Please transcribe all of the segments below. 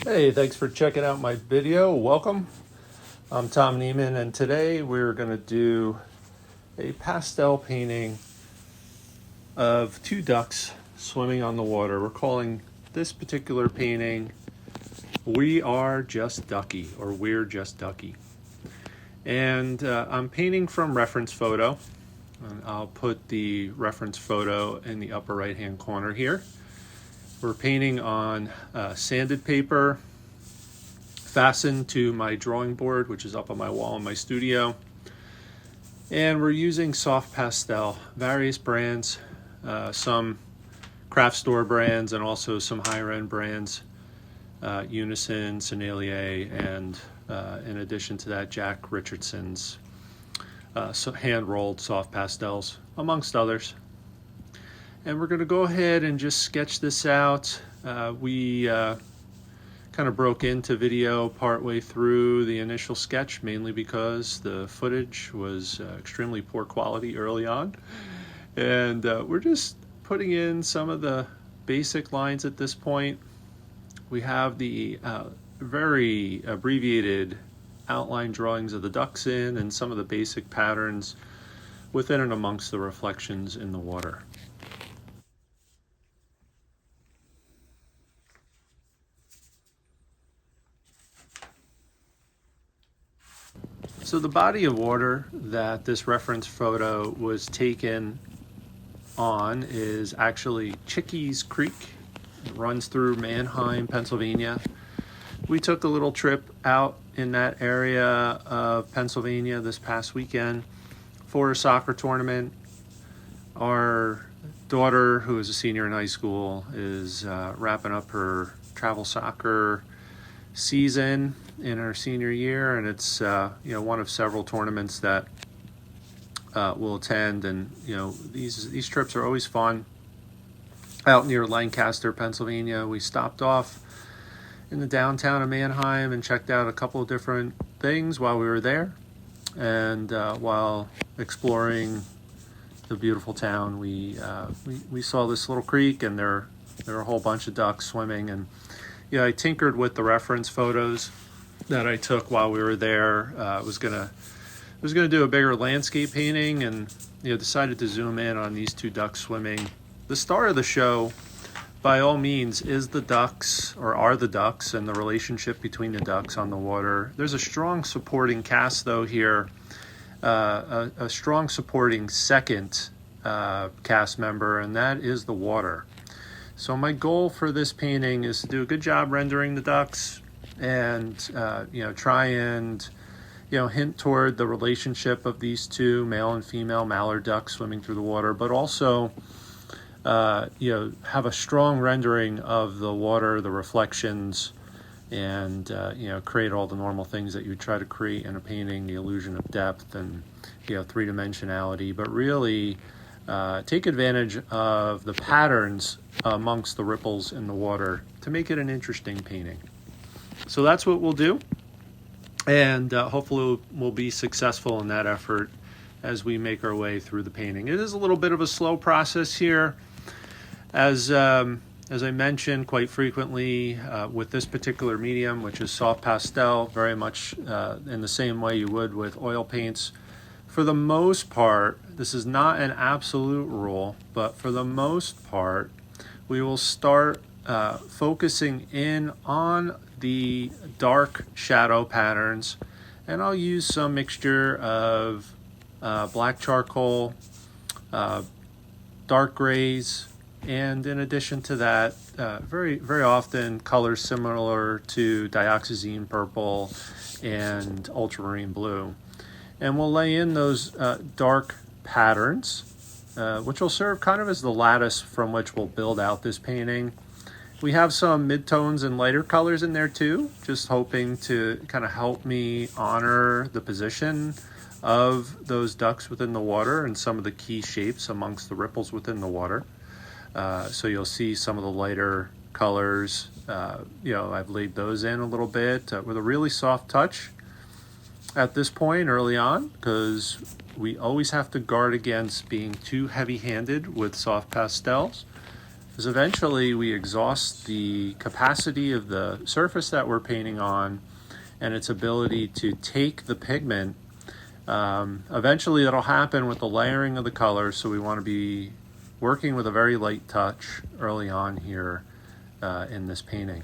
Hey, thanks for checking out my video. Welcome. I'm Tom Neiman, and today we're going to do a pastel painting of two ducks swimming on the water. We're calling this particular painting We Are Just Ducky, or We're Just Ducky. And I'm painting from reference photo. And I'll put the reference photo in the upper right-hand corner here. We're painting on sanded paper, fastened to my drawing board, which is up on my wall in my studio. And we're using soft pastel, various brands, some craft store brands and also some higher end brands, Unison, Sennelier, and in addition to that, Jack Richardson's hand rolled soft pastels, amongst others. And we're going to go ahead and just sketch this out. We kind of broke into video partway through the initial sketch, mainly because the footage was extremely poor quality early on. And we're just putting in some of the basic lines at this point. We have the very abbreviated outline drawings of the ducks in and some of the basic patterns within and amongst the reflections in the water. So the body of water that this reference photo was taken on is actually Chickies Creek. It runs through Manheim, Pennsylvania. We took a little trip out in that area of Pennsylvania this past weekend for a soccer tournament. Our daughter, who is a senior in high school, is wrapping up her travel soccer season in her senior year, and it's one of several tournaments that we'll attend. And these trips are always fun. Out near Lancaster, Pennsylvania, we stopped off in the downtown of Manheim and checked out a couple of different things while we were there. And while exploring the beautiful town, we saw this little creek, and there are a whole bunch of ducks swimming. And I tinkered with the reference photos that I took while we were there. I was gonna do a bigger landscape painting, and decided to zoom in on these two ducks swimming. The star of the show, by all means, is the ducks, or are the ducks, and the relationship between the ducks on the water. There's a strong supporting cast, though, here. A strong supporting second cast member, and that is the water. So my goal for this painting is to do a good job rendering the ducks, and try and hint toward the relationship of these two male and female mallard ducks swimming through the water, but also have a strong rendering of the water, the reflections, and create all the normal things that you try to create in a painting, the illusion of depth and three-dimensionality, but really take advantage of the patterns amongst the ripples in the water to make it an interesting painting. So that's what we'll do, and hopefully we'll be successful in that effort as we make our way through the painting. It is a little bit of a slow process here, as I mentioned quite frequently with this particular medium, which is soft pastel, very much in the same way you would with oil paints. For the most part, this is not an absolute rule, but for the most part, we will start focusing in on the dark shadow patterns, and I'll use some mixture of black charcoal, dark grays, and in addition to that, very, very often colors similar to dioxazine purple and ultramarine blue. And we'll lay in those dark patterns, which will serve kind of as the lattice from which we'll build out this painting. We have some midtones and lighter colors in there too, just hoping to kind of help me honor the position of those ducks within the water and some of the key shapes amongst the ripples within the water. So you'll see some of the lighter colors. I've laid those in a little bit with a really soft touch at this point early on, because we always have to guard against being too heavy-handed with soft pastels. is eventually we exhaust the capacity of the surface that we're painting on and its ability to take the pigment. Eventually that'll happen with the layering of the colors, so we want to be working with a very light touch early on here in this painting.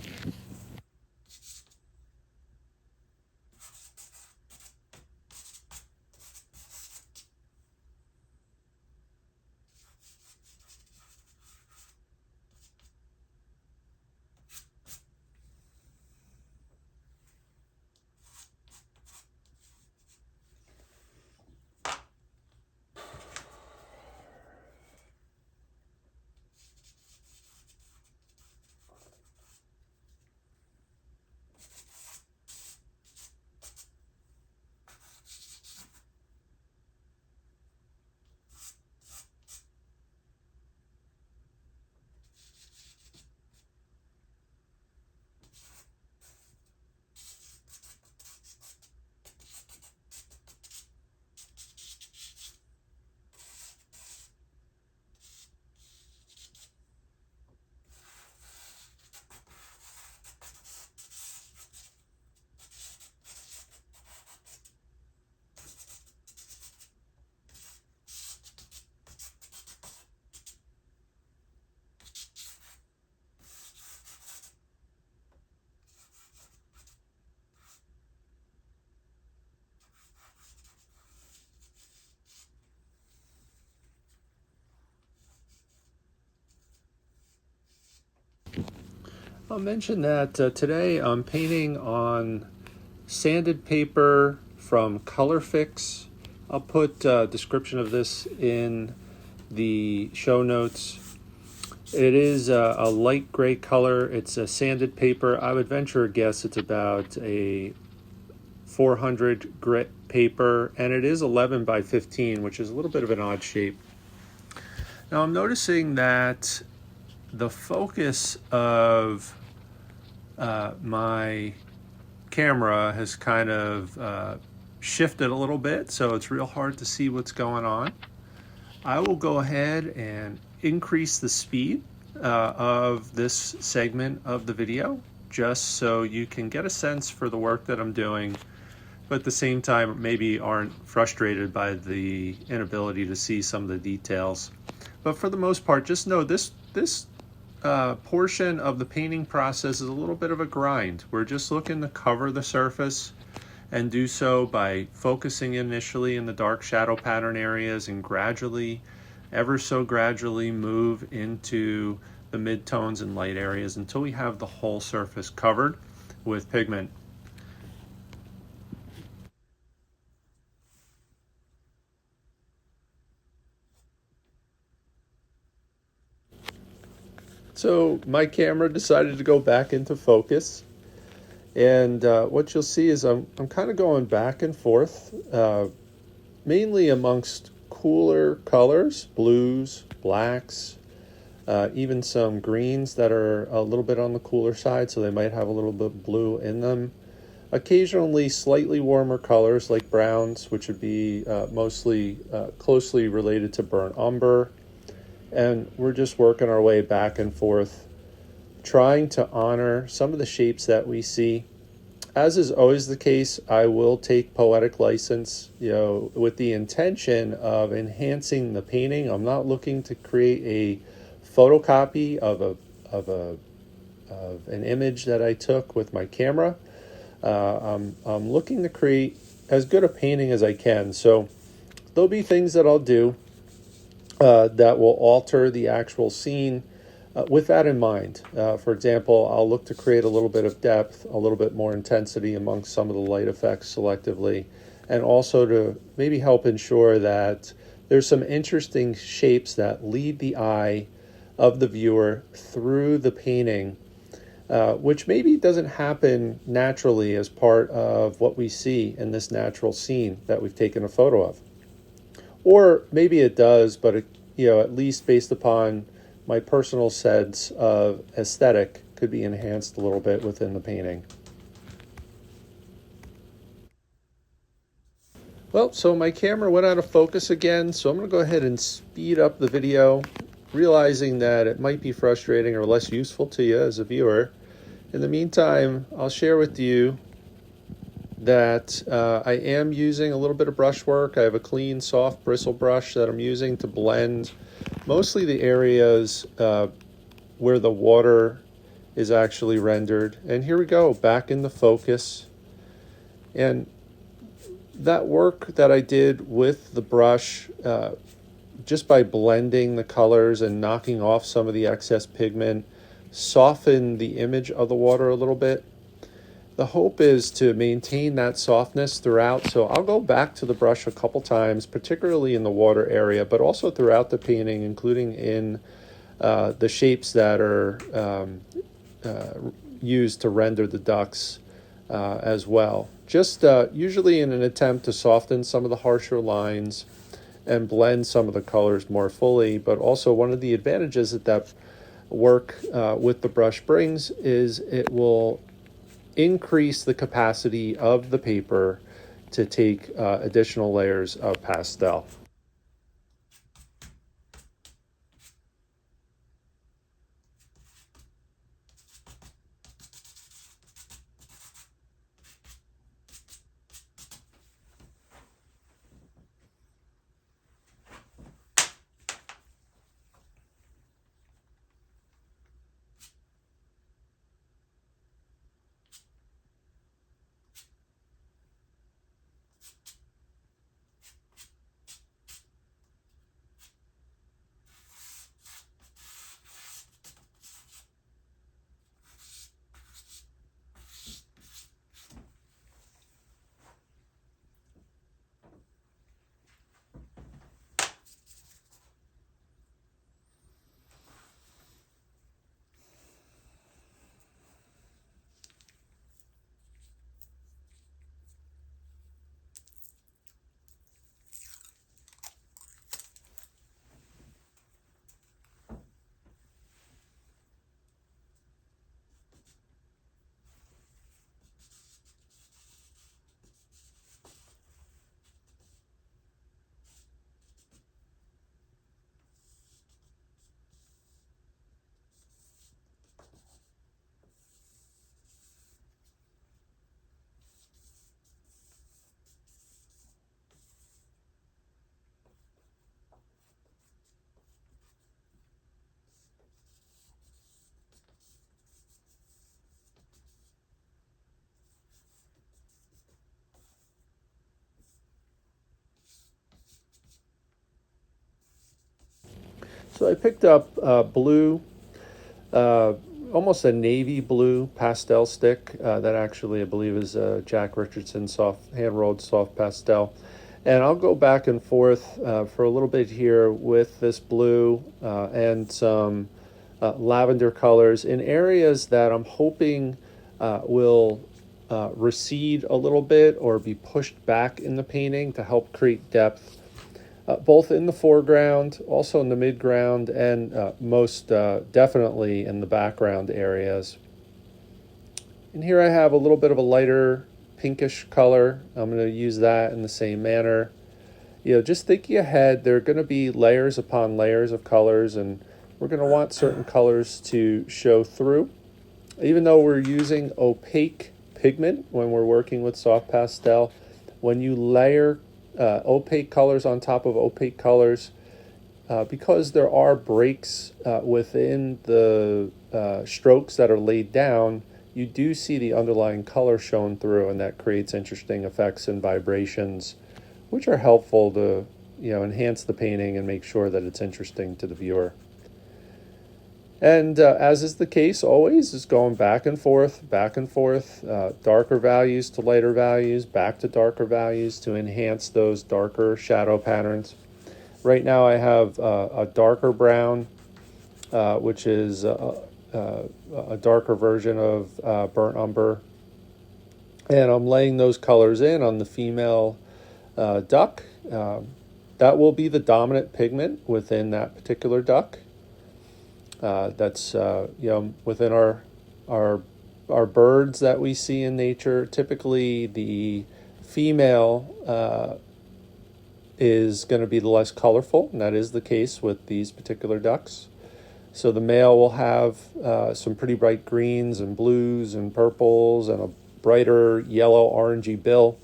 I'll mention that today I'm painting on sanded paper from Color Fix. I'll put a description of this in the show notes. It is a light gray color. It's a sanded paper. I would venture a guess it's about a 400 grit paper, and it is 11 by 15, which is a little bit of an odd shape. Now I'm noticing that the focus of my camera has kind of shifted a little bit, so it's real hard to see what's going on. I will go ahead and increase the speed of this segment of the video just so you can get a sense for the work that I'm doing, but at the same time maybe aren't frustrated by the inability to see some of the details. But for the most part, just know this portion of the painting process is a little bit of a grind. We're just looking to cover the surface and do so by focusing initially in the dark shadow pattern areas and gradually, ever so gradually, move into the midtones and light areas until we have the whole surface covered with pigment. So my camera decided to go back into focus, and what you'll see is I'm kind of going back and forth, mainly amongst cooler colors, blues, blacks, even some greens that are a little bit on the cooler side, so they might have a little bit of blue in them. Occasionally slightly warmer colors like browns, which would be mostly closely related to burnt umber. And we're just working our way back and forth, trying to honor some of the shapes that we see. As is always the case, I will take poetic license, with the intention of enhancing the painting. I'm not looking to create a photocopy of an image that I took with my camera. I'm looking to create as good a painting as I can. So there'll be things that I'll do that will alter the actual scene with that in mind. For example, I'll look to create a little bit of depth, a little bit more intensity amongst some of the light effects selectively, and also to maybe help ensure that there's some interesting shapes that lead the eye of the viewer through the painting, which maybe doesn't happen naturally as part of what we see in this natural scene that we've taken a photo of. Or maybe it does, but at least based upon my personal sense of aesthetic, could be enhanced a little bit within the painting. Well, so my camera went out of focus again, so I'm going to go ahead and speed up the video. realizing that it might be frustrating or less useful to you as a viewer. In the meantime, I'll share with you that I am using a little bit of brush work. I have a clean, soft bristle brush that I'm using to blend mostly the areas where the water is actually rendered. And here we go, back in the focus. And that work that I did with the brush, just by blending the colors and knocking off some of the excess pigment, softened the image of the water a little bit. The hope is to maintain that softness throughout, so I'll go back to the brush a couple times, particularly in the water area, but also throughout the painting, including in the shapes that are used to render the ducks as well. Just usually in an attempt to soften some of the harsher lines and blend some of the colors more fully, but also one of the advantages that work with the brush brings is it will increase the capacity of the paper to take additional layers of pastel. So I picked up blue, uh, almost a navy blue pastel stick that actually I believe is Jack Richardson soft hand-rolled soft pastel. And I'll go back and forth for a little bit here with this blue and some lavender colors in areas that I'm hoping will recede a little bit or be pushed back in the painting to help create depth, both in the foreground, also in the midground, and most definitely in the background areas. And here I have a little bit of a lighter pinkish color. I'm going to use that in the same manner. Just thinking ahead, there are going to be layers upon layers of colors, and we're going to want certain colors to show through. Even though we're using opaque pigment when we're working with soft pastel, when you layer opaque colors on top of opaque colors, because there are breaks within the strokes that are laid down, you do see the underlying color shown through, and that creates interesting effects and vibrations, which are helpful to enhance the painting and make sure that it's interesting to the viewer. And as is the case always, is going back and forth, darker values to lighter values, back to darker values to enhance those darker shadow patterns. Right now I have a darker brown, which is a darker version of burnt umber. And I'm laying those colors in on the female duck. That will be the dominant pigment within that particular duck. That's within our birds that we see in nature. Typically, the female is going to be the less colorful, and that is the case with these particular ducks. So the male will have some pretty bright greens and blues and purples and a brighter yellow orangey bill,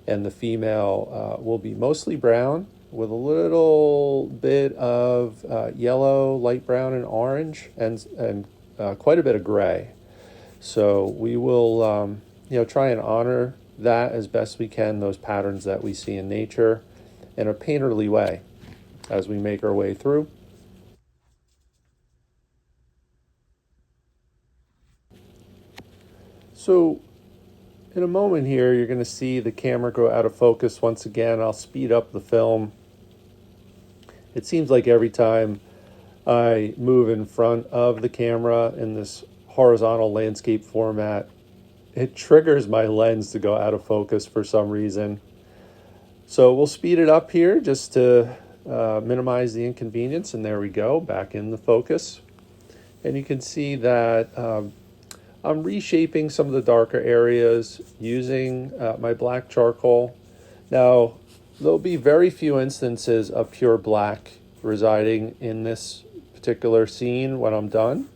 and the female will be mostly brown with a little bit of yellow, light brown, and orange, and quite a bit of gray. So we will, try and honor that as best we can, those patterns that we see in nature, in a painterly way as we make our way through. So in a moment here, you're going to see the camera go out of focus once again. I'll speed up the film. It seems like every time I move in front of the camera in this horizontal landscape format, it triggers my lens to go out of focus for some reason. So we'll speed it up here just to minimize the inconvenience. And there we go, back in the focus. And you can see that I'm reshaping some of the darker areas using my black charcoal. Now, there'll be very few instances of pure black residing in this particular scene when I'm done.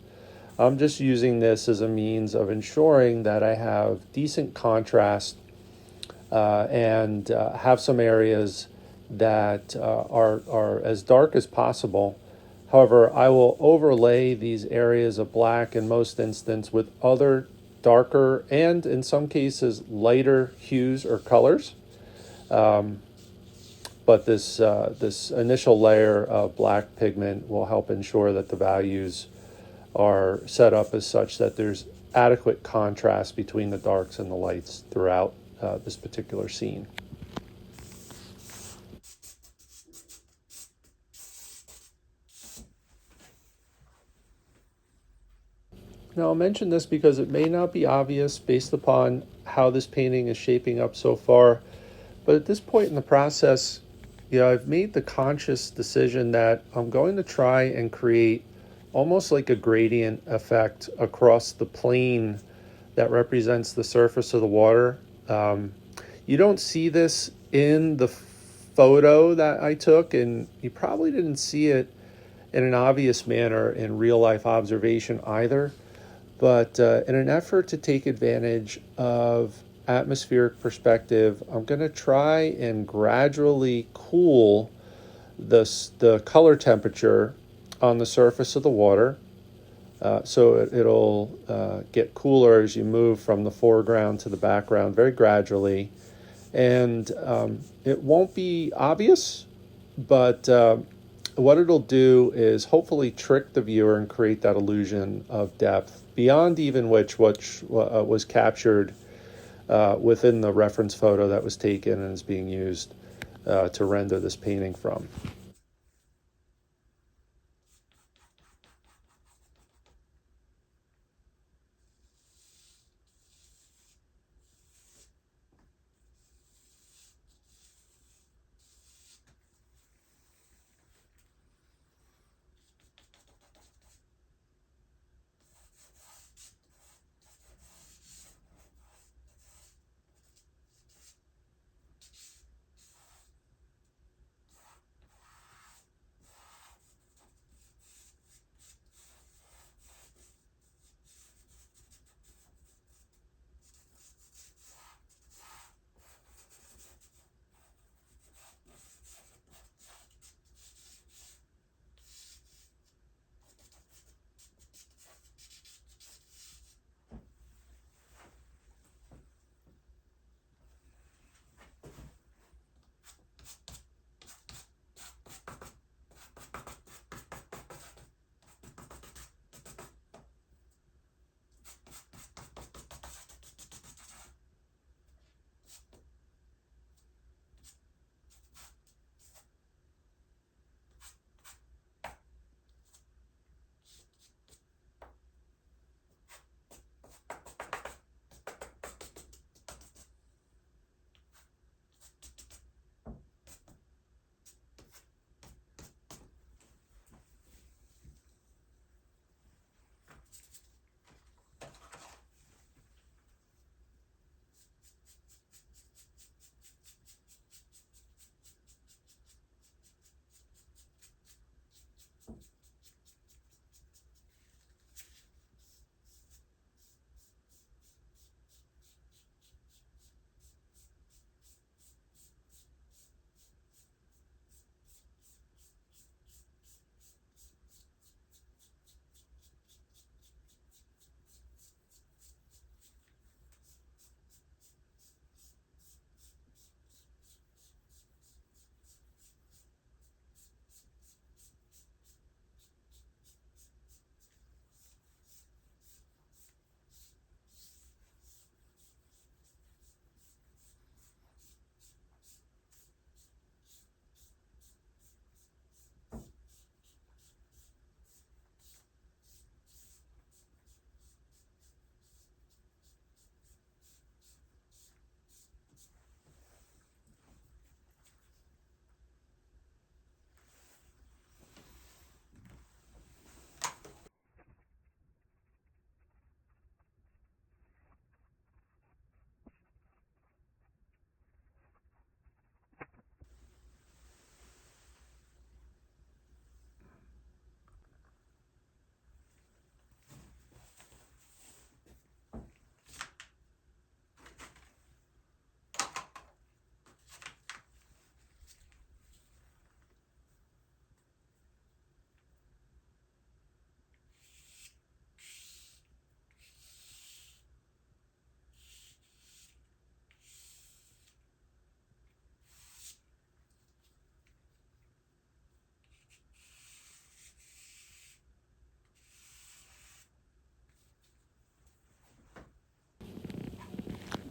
I'm just using this as a means of ensuring that I have decent contrast and have some areas that are as dark as possible. However, I will overlay these areas of black in most instances with other darker and in some cases lighter hues or colors. But this initial layer of black pigment will help ensure that the values are set up as such that there's adequate contrast between the darks and the lights throughout this particular scene. Now, I'll mention this because it may not be obvious based upon how this painting is shaping up so far, but at this point in the process, I've made the conscious decision that I'm going to try and create almost like a gradient effect across the plane that represents the surface of the water. You don't see this in the photo that I took, and you probably didn't see it in an obvious manner in real life observation either. But in an effort to take advantage of atmospheric perspective, I'm going to try and gradually cool the color temperature on the surface of the water. So it'll get cooler as you move from the foreground to the background very gradually. And it won't be obvious, but what it'll do is hopefully trick the viewer and create that illusion of depth beyond even which was captured within the reference photo that was taken and is being used to render this painting from.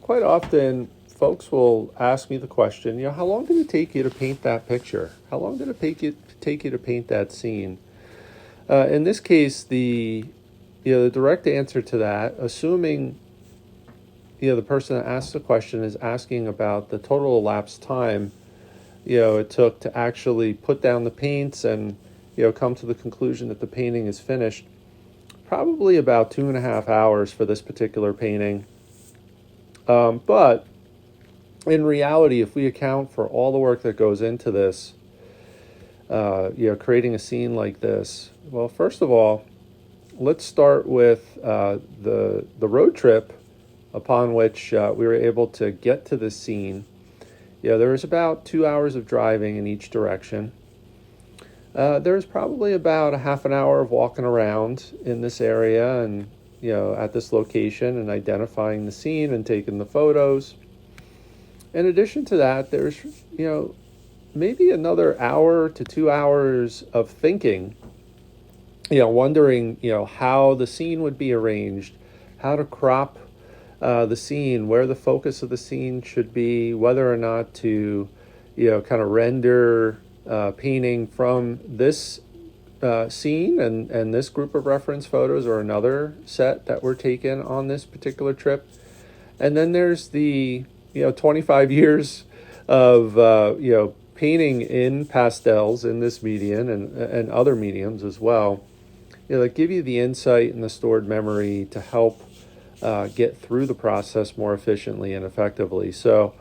quite often folks will ask me the question, how long did it take you to paint that picture? How long did it take you to paint that scene? In this case, the direct answer to that, assuming the person that asks the question is asking about the total elapsed time it took to actually put down the paints and come to the conclusion that the painting is finished, probably about 2.5 hours for this particular painting. But in reality, if we account for all the work that goes into this, creating a scene like this, well, first of all, let's start with the road trip upon which we were able to get to this scene. There was about 2 hours of driving in each direction. There was probably about a half an hour of walking around in this area and at this location and identifying the scene and taking the photos. In addition to that, there's maybe another hour to 2 hours of thinking, wondering how the scene would be arranged, how to crop the scene, where the focus of the scene should be, whether or not to kind of render painting from this scene and this group of reference photos or another set that were taken on this particular trip. And then there's the 25 years of painting in pastels in this medium and other mediums as well, that give you the insight and the stored memory to help get through the process more efficiently and effectively. So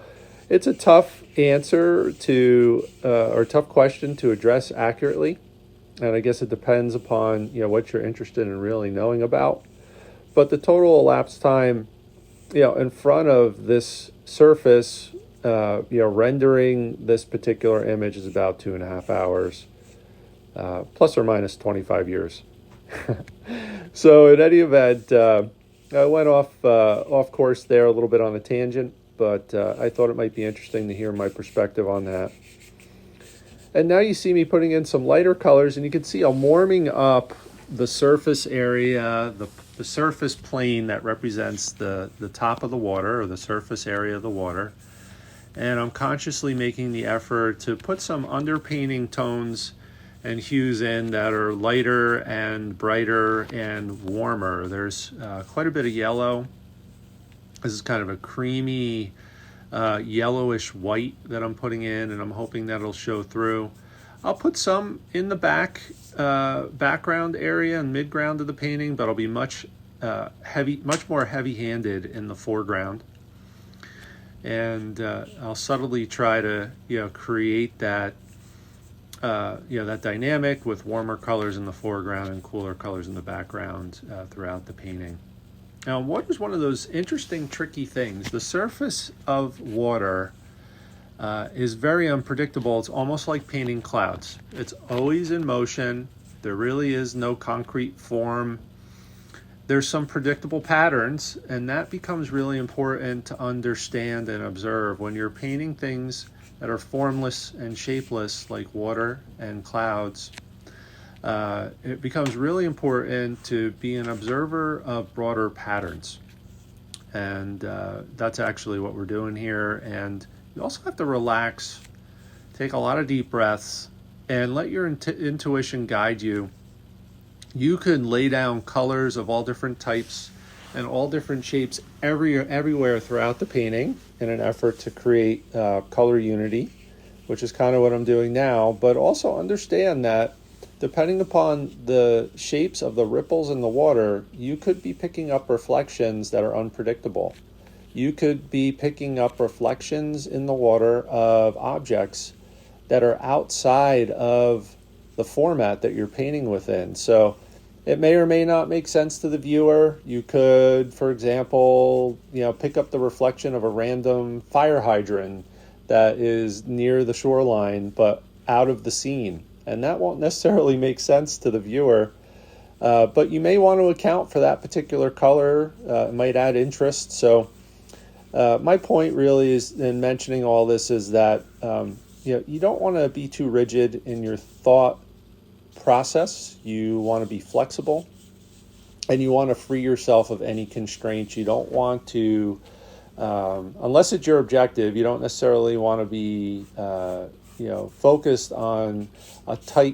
it's a tough answer or tough question to address accurately. And I guess it depends upon, what you're interested in really knowing about. But the total elapsed time, in front of this surface, rendering this particular image is about 2.5 hours, plus or minus 25 years. So in any event, I went off course there a little bit on a tangent, but I thought it might be interesting to hear my perspective on that. And now you see me putting in some lighter colors, and you can see I'm warming up the surface area, the surface plane that represents the top of the water, or the surface area of the water. And I'm consciously making the effort to put some underpainting tones and hues in that are lighter and brighter and warmer. There's quite a bit of yellow. This is kind of a creamy yellowish white that I'm putting in, and I'm hoping that'll show through. I'll put some in the background area and midground of the painting, but I'll be much more heavy-handed in the foreground. And I'll subtly try to create that that dynamic with warmer colors in the foreground and cooler colors in the background throughout the painting. Now, water is one of those interesting, tricky things. The surface of water is very unpredictable. It's almost like painting clouds. It's always in motion. There really is no concrete form. There's some predictable patterns, and that becomes really important to understand and observe. When you're painting things that are formless and shapeless, like water and clouds, it becomes really important to be an observer of broader patterns. And that's actually what we're doing here. And you also have to relax, take a lot of deep breaths, and let your intuition guide you. You can lay down colors of all different types and all different shapes everywhere throughout the painting in an effort to create color unity, which is kind of what I'm doing now. But also understand that depending upon the shapes of the ripples in the water, you could be picking up reflections that are unpredictable. You could be picking up reflections in the water of objects that are outside of the format that you're painting within. So it may or may not make sense to the viewer. You could, for example, pick up the reflection of a random fire hydrant that is near the shoreline, but out of the scene. And that won't necessarily make sense to the viewer. But you may want to account for that particular color. It might add interest. So my point really is in mentioning all this is that you don't want to be too rigid in your thought process. You want to be flexible, and you want to free yourself of any constraints. You don't want to Unless it's your objective, you don't necessarily want to be focused on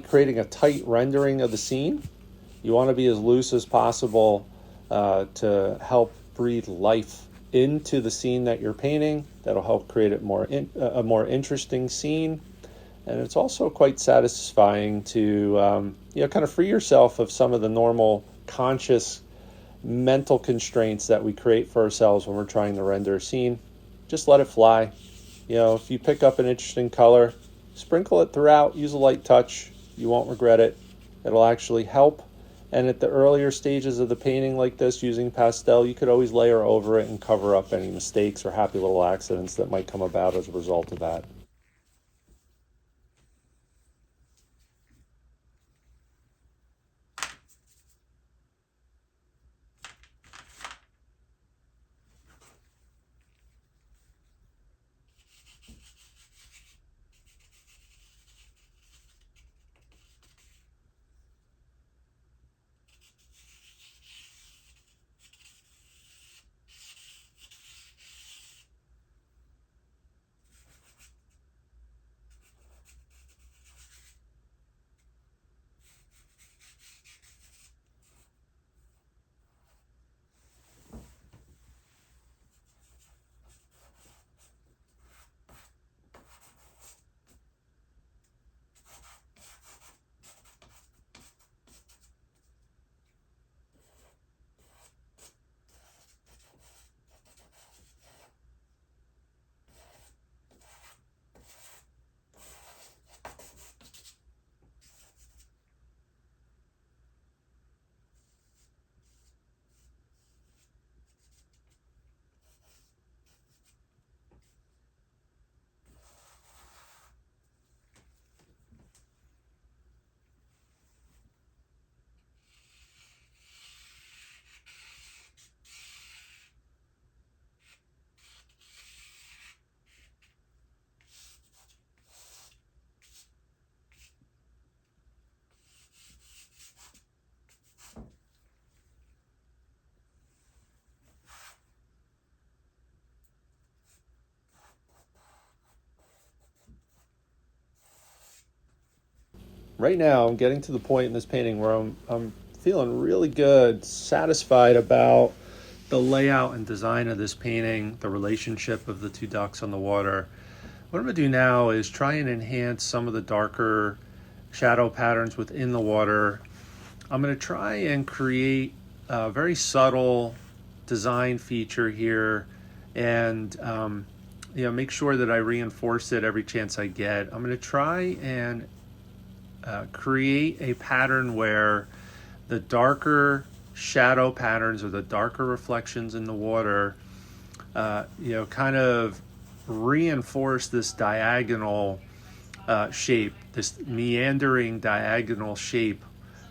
creating a tight rendering of the scene. You want to be as loose as possible to help breathe life into the scene that you're painting. That'll help create a more interesting scene. And it's also quite satisfying to kind of free yourself of some of the normal conscious mental constraints that we create for ourselves when we're trying to render a scene. Just let it fly. If you pick up an interesting color, sprinkle it throughout, use a light touch. You won't regret it. It'll actually help. And at the earlier stages of the painting like this, using pastel, you could always layer over it and cover up any mistakes or happy little accidents that might come about as a result of that. Right now, I'm getting to the point in this painting where I'm feeling really good, satisfied about the layout and design of this painting, the relationship of the two ducks on the water. What I'm going to do now is try and enhance some of the darker shadow patterns within the water. I'm going to try and create a very subtle design feature here and make sure that I reinforce it every chance I get. I'm going to try and create a pattern where the darker shadow patterns or the darker reflections in the water, kind of reinforce this diagonal shape, this meandering diagonal shape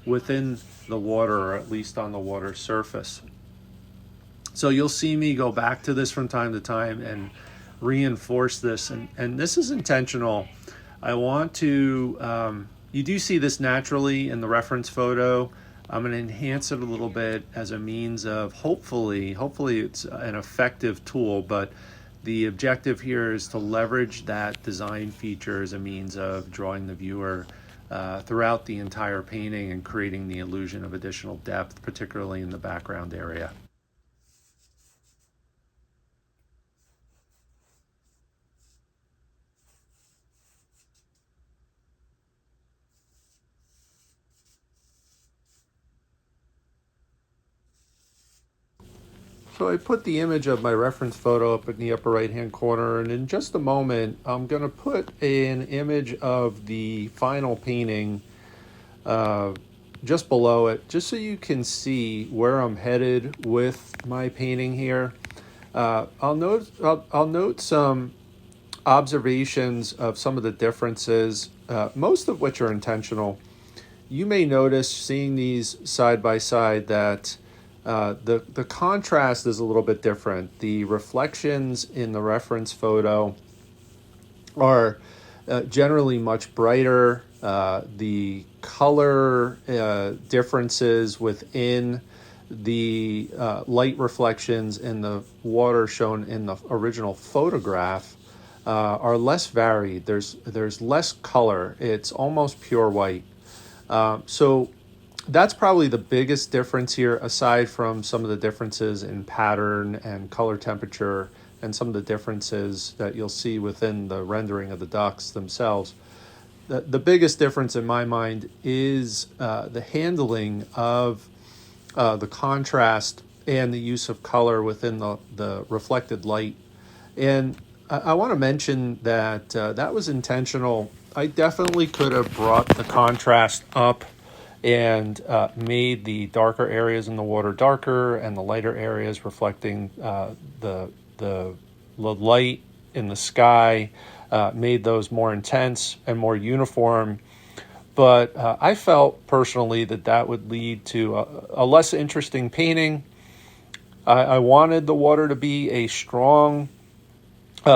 within the water, or at least on the water surface. So you'll see me go back to this from time to time and reinforce this. And this is intentional. I want to, you do see this naturally in the reference photo. I'm going to enhance it a little bit as a means of hopefully it's an effective tool, but the objective here is to leverage that design feature as a means of drawing the viewer throughout the entire painting and creating the illusion of additional depth, particularly in the background area. So I put the image of my reference photo up in the upper right hand corner, and in just a moment I'm going to put an image of the final painting just below it, just so you can see where I'm headed with my painting here. I'll note some observations of some of the differences, most of which are intentional. You may notice, seeing these side by side, that the contrast is a little bit different. The reflections in the reference photo are generally much brighter. The color differences within the light reflections in the water shown in the original photograph are less varied. There's less color. It's almost pure white. So that's probably the biggest difference here, aside from some of the differences in pattern and color temperature and some of the differences that you'll see within the rendering of the ducks themselves. The biggest difference in my mind is the handling of the contrast and the use of color within the reflected light. And I want to mention that that was intentional. I definitely could have brought the contrast up and made the darker areas in the water darker and the lighter areas reflecting the light in the sky, made those more intense and more uniform. But I felt personally that that would lead to a less interesting painting. I wanted the water to be a strong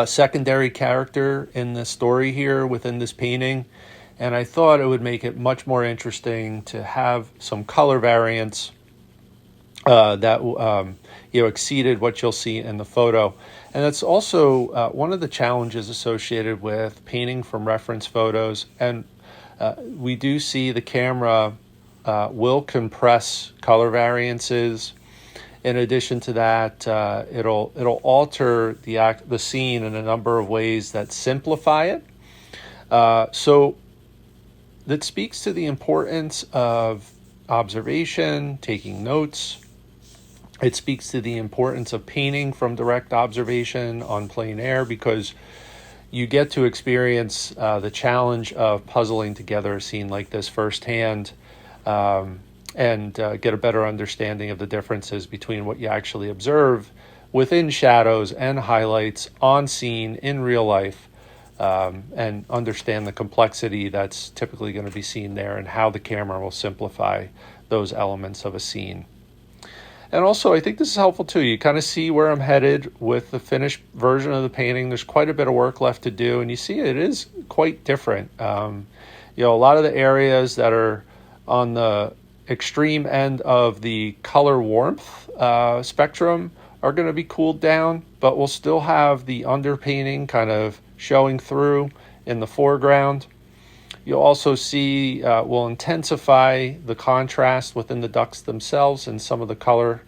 secondary character in the story here within this painting. And I thought it would make it much more interesting to have some color variants that exceeded what you'll see in the photo. And that's also one of the challenges associated with painting from reference photos. And we do see the camera will compress color variances. In addition to that, it'll alter the scene in a number of ways that simplify it. So that speaks to the importance of observation, taking notes. It speaks to the importance of painting from direct observation on plein air, because you get to experience the challenge of puzzling together a scene like this firsthand, and get a better understanding of the differences between what you actually observe within shadows and highlights on scene in real life, and understand the complexity that's typically going to be seen there and how the camera will simplify those elements of a scene. And also, I think this is helpful too. You kind of see where I'm headed with the finished version of the painting. There's quite a bit of work left to do, and you see it is quite different. A lot of the areas that are on the extreme end of the color warmth spectrum are going to be cooled down, but we'll still have the underpainting kind of showing through in the foreground. You'll also see we'll intensify the contrast within the ducks themselves and some of the color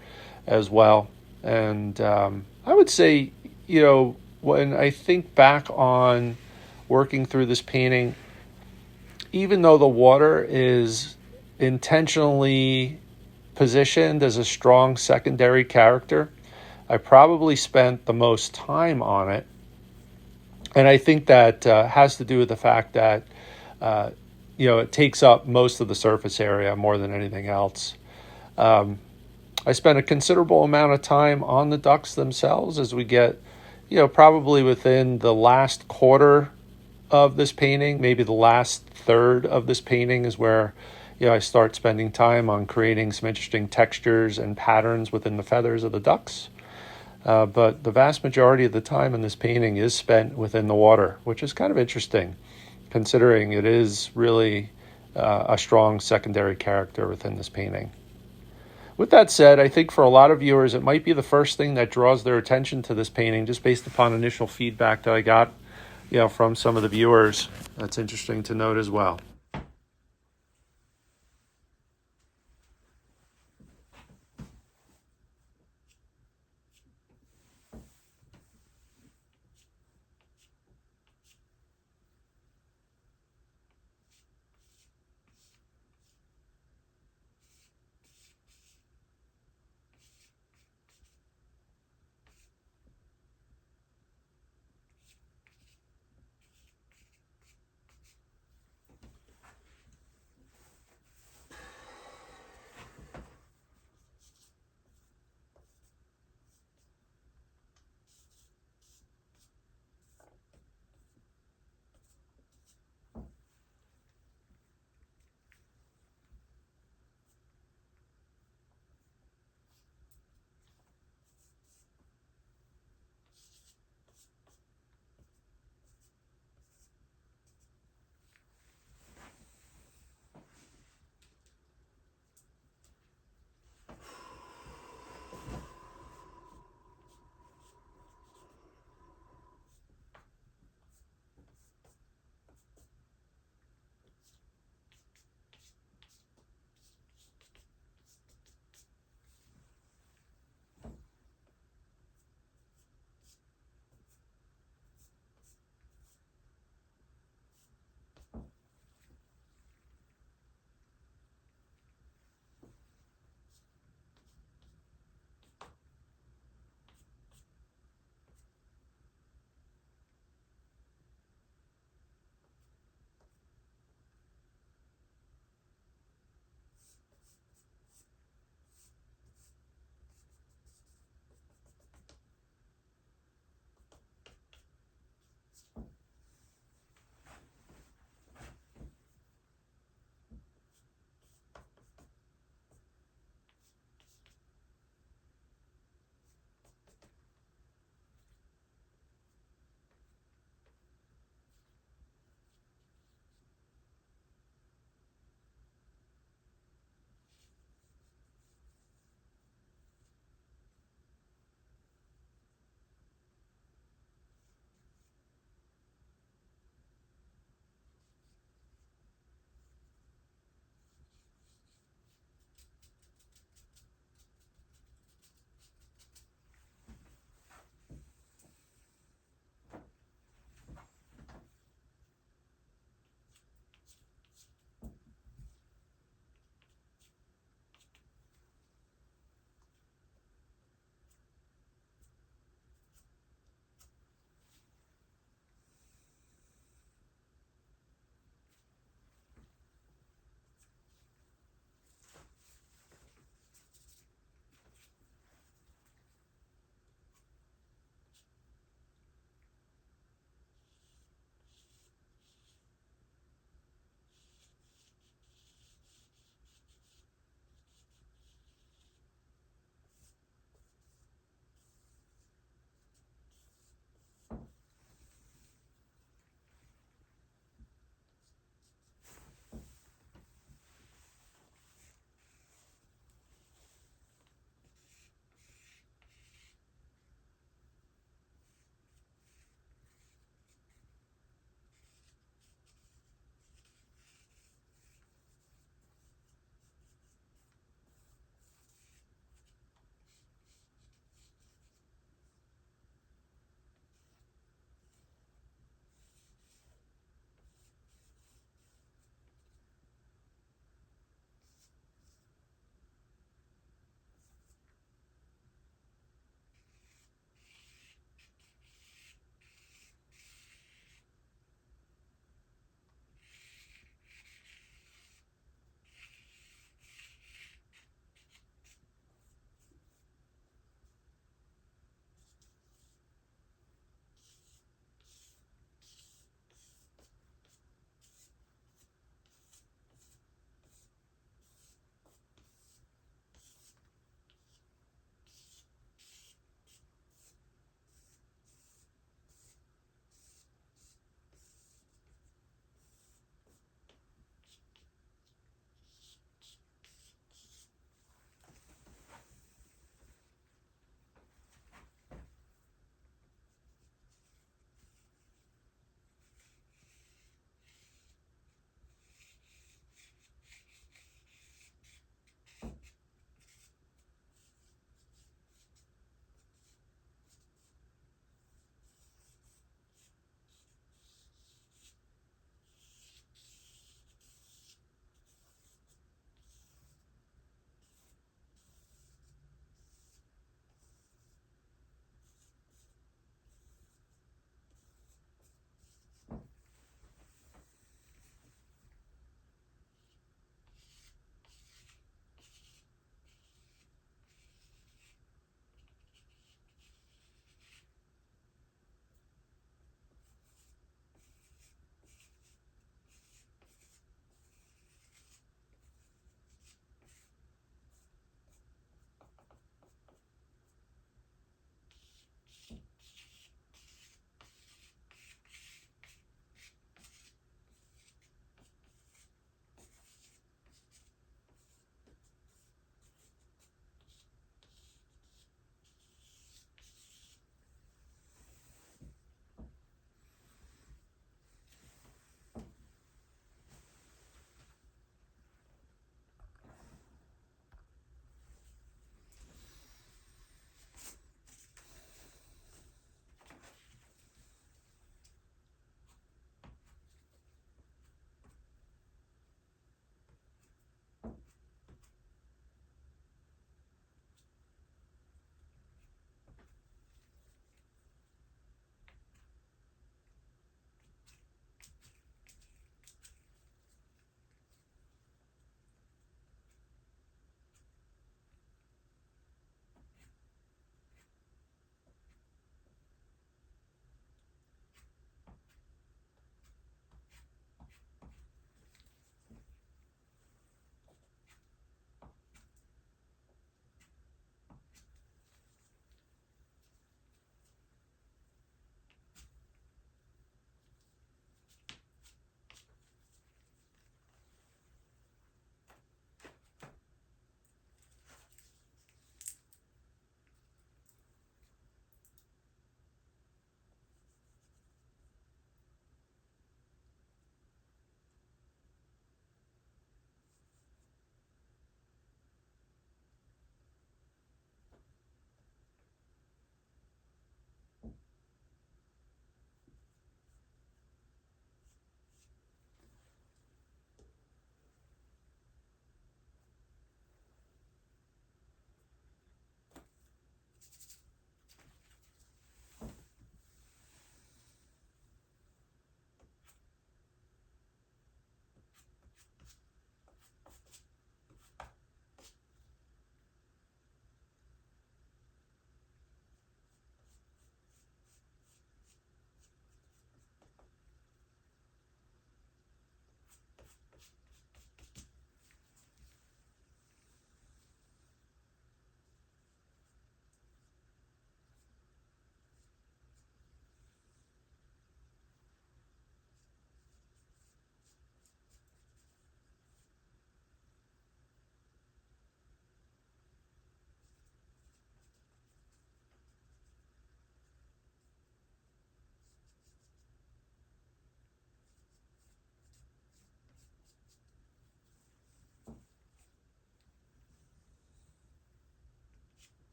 as well. And I would say, when I think back on working through this painting, even though the water is intentionally positioned as a strong secondary character, I probably spent the most time on it. And I think that has to do with the fact that it takes up most of the surface area more than anything else. I spent a considerable amount of time on the ducks themselves as we get, probably within the last quarter of this painting, maybe the last third of this painting is where, I start spending time on creating some interesting textures and patterns within the feathers of the ducks. But the vast majority of the time in this painting is spent within the water, which is kind of interesting, considering it is really a strong secondary character within this painting. With that said, I think for a lot of viewers, it might be the first thing that draws their attention to this painting, just based upon initial feedback that I got, from some of the viewers. That's interesting to note as well.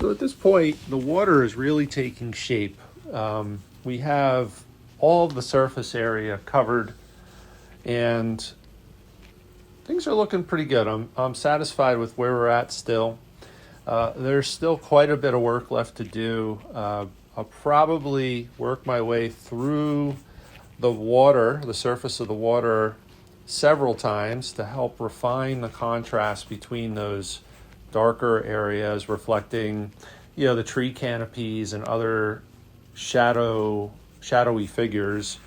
So at this point, the water is really taking shape. We have all of the surface area covered, and things are looking pretty good. I'm satisfied with where we're at still. There's still quite a bit of work left to do. I'll probably work my way through the water, the surface of the water, several times to help refine the contrast between those darker areas reflecting, the tree canopies and other shadowy figures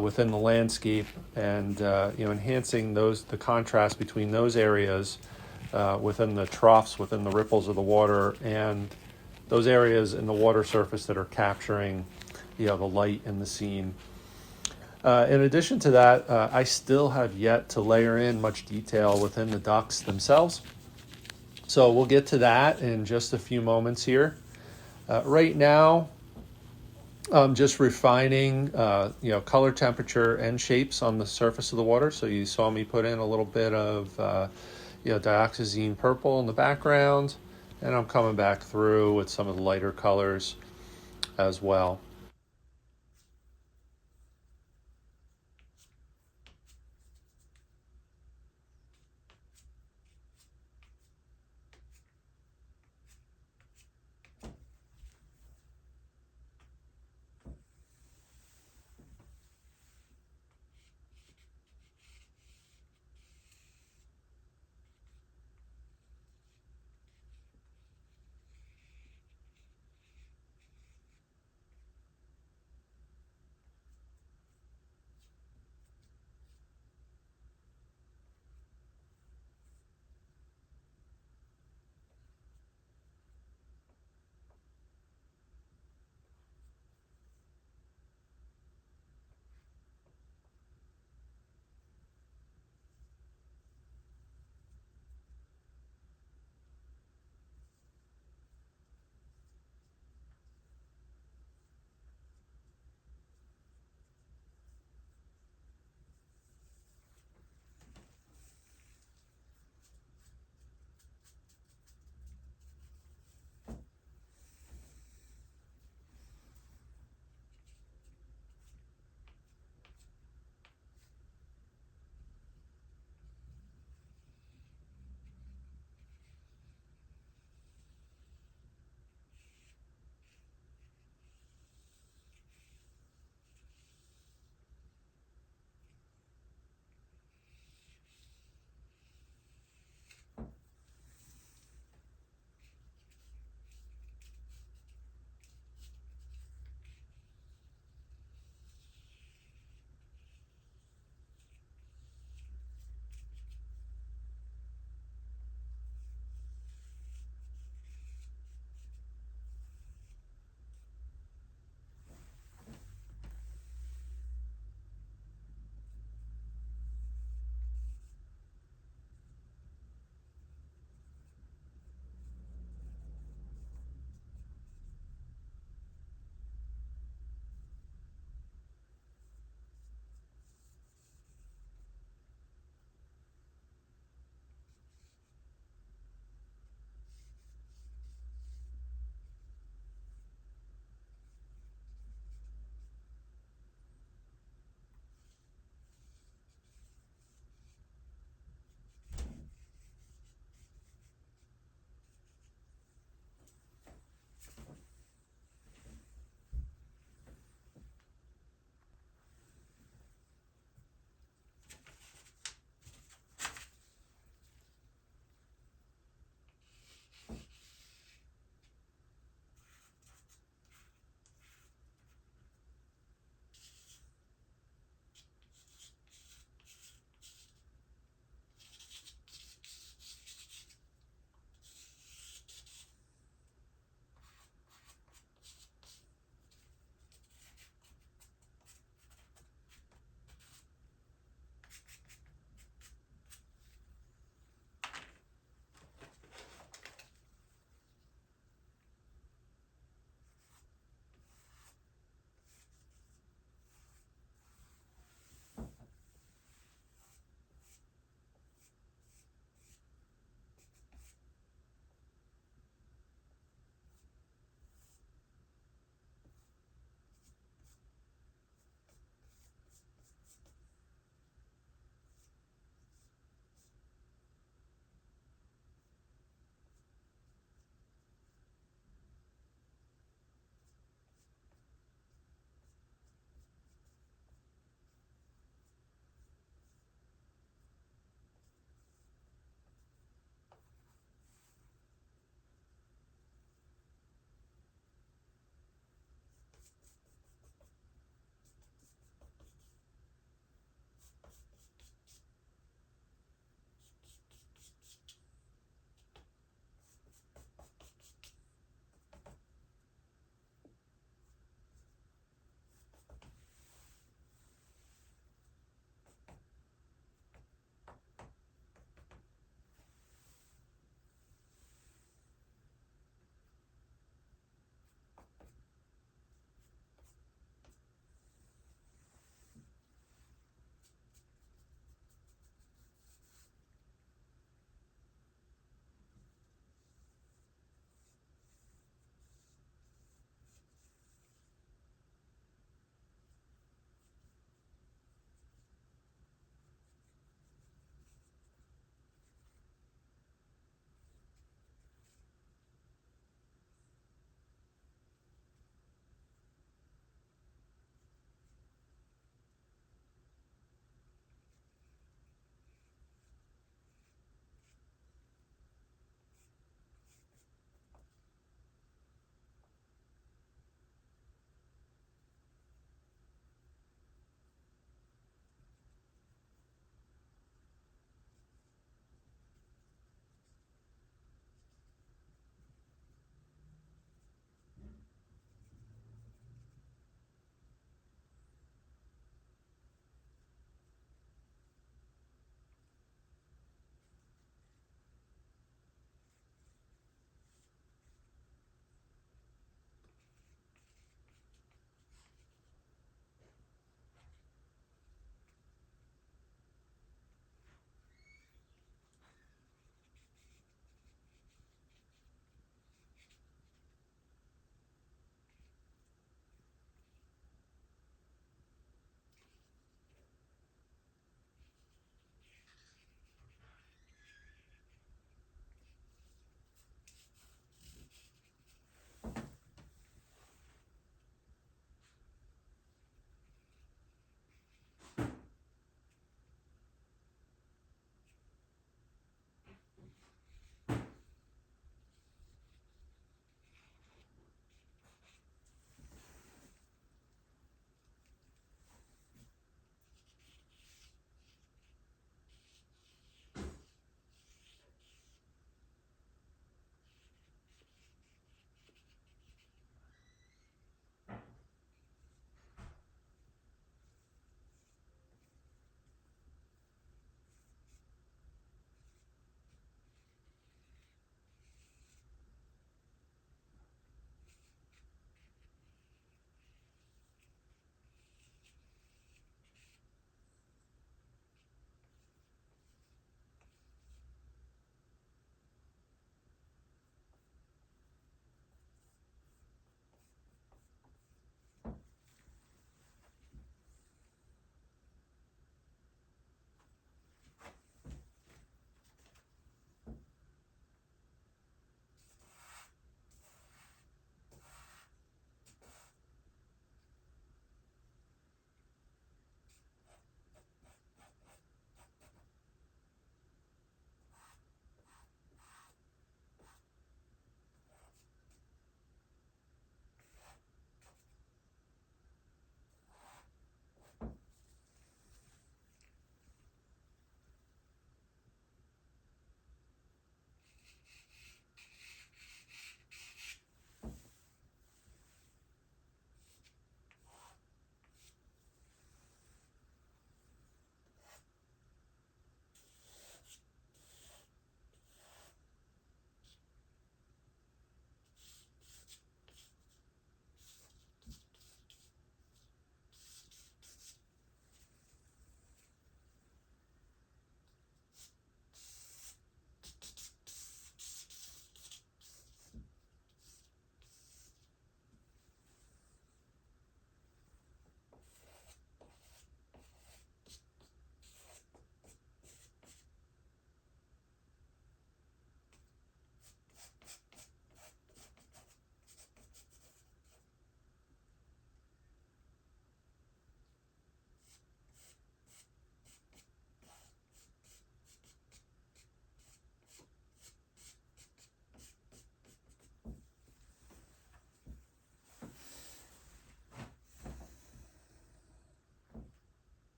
within the landscape, and enhancing the contrast between those areas within the troughs, within the ripples of the water, and those areas in the water surface that are capturing the light in the scene. In addition to that, I still have yet to layer in much detail within the ducks themselves. So we'll get to that in just a few moments here. Right now, I'm just refining, color, temperature, and shapes on the surface of the water. So you saw me put in a little bit of, dioxazine purple in the background, and I'm coming back through with some of the lighter colors as well.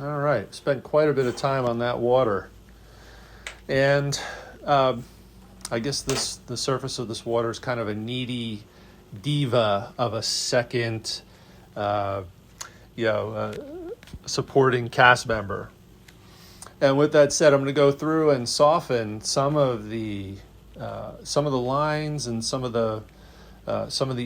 All right, spent quite a bit of time on that water. And I guess the surface of this water is kind of a needy diva of a second, uh, you know, uh, supporting cast member. And with that said, I'm going to go through and soften some of the lines and some of the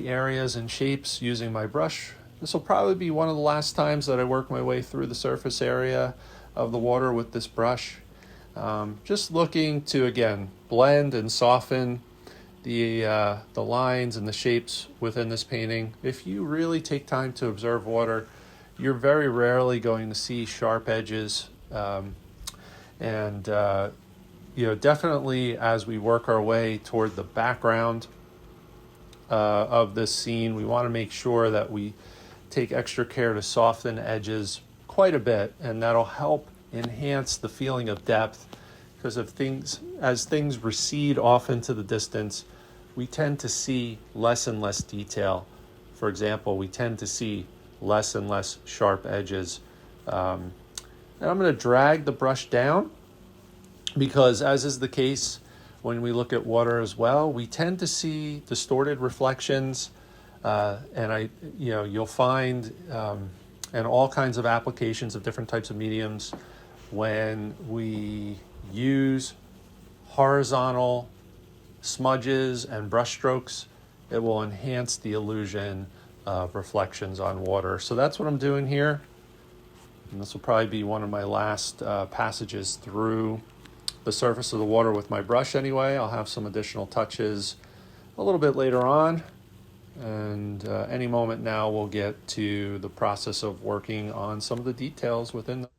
areas and shapes using my brush. This will probably be one of the last times that I work my way through the surface area of the water with this brush. Just looking to, again, blend and soften the lines and the shapes within this painting. If you really take time to observe water, you're very rarely going to see sharp edges. And definitely as we work our way toward the background of this scene, we want to make sure that we take extra care to soften edges quite a bit, and that'll help enhance the feeling of depth, because as things recede off into the distance, we tend to see less and less detail. For example, we tend to see less and less sharp edges. And I'm going to drag the brush down because, as is the case when we look at water as well, we tend to see distorted reflections, and you'll find in all kinds of applications of different types of mediums, when we use horizontal smudges and brush strokes, it will enhance the illusion of reflections on water. So that's what I'm doing here. And this will probably be one of my last passages through the surface of the water with my brush anyway. I'll have some additional touches a little bit later on. And any moment now we'll get to the process of working on some of the details within the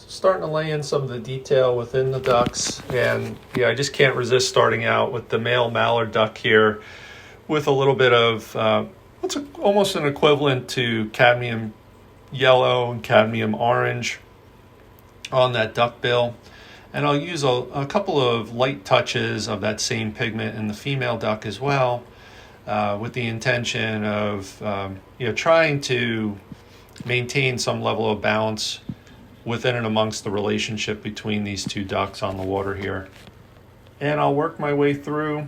starting to lay in some of the detail within the ducks. And I just can't resist starting out with the male mallard duck here with a little bit of what's almost an equivalent to cadmium yellow and cadmium orange on that duck bill. And I'll use a couple of light touches of that same pigment in the female duck as well, with the intention of trying to maintain some level of balance within and amongst the relationship between these two ducks on the water here. And I'll work my way through,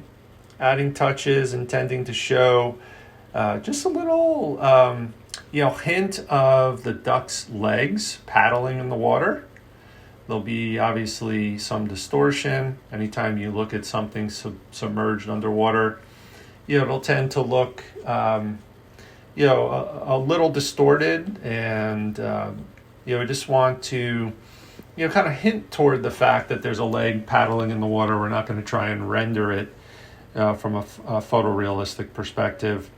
adding touches, intending to show just a little hint of the duck's legs paddling in the water. There'll be obviously some distortion. Anytime you look at something submerged underwater, it'll tend to look a little distorted, and we just want to kind of hint toward the fact that there's a leg paddling in the water. We're not going to try and render it from a photorealistic perspective.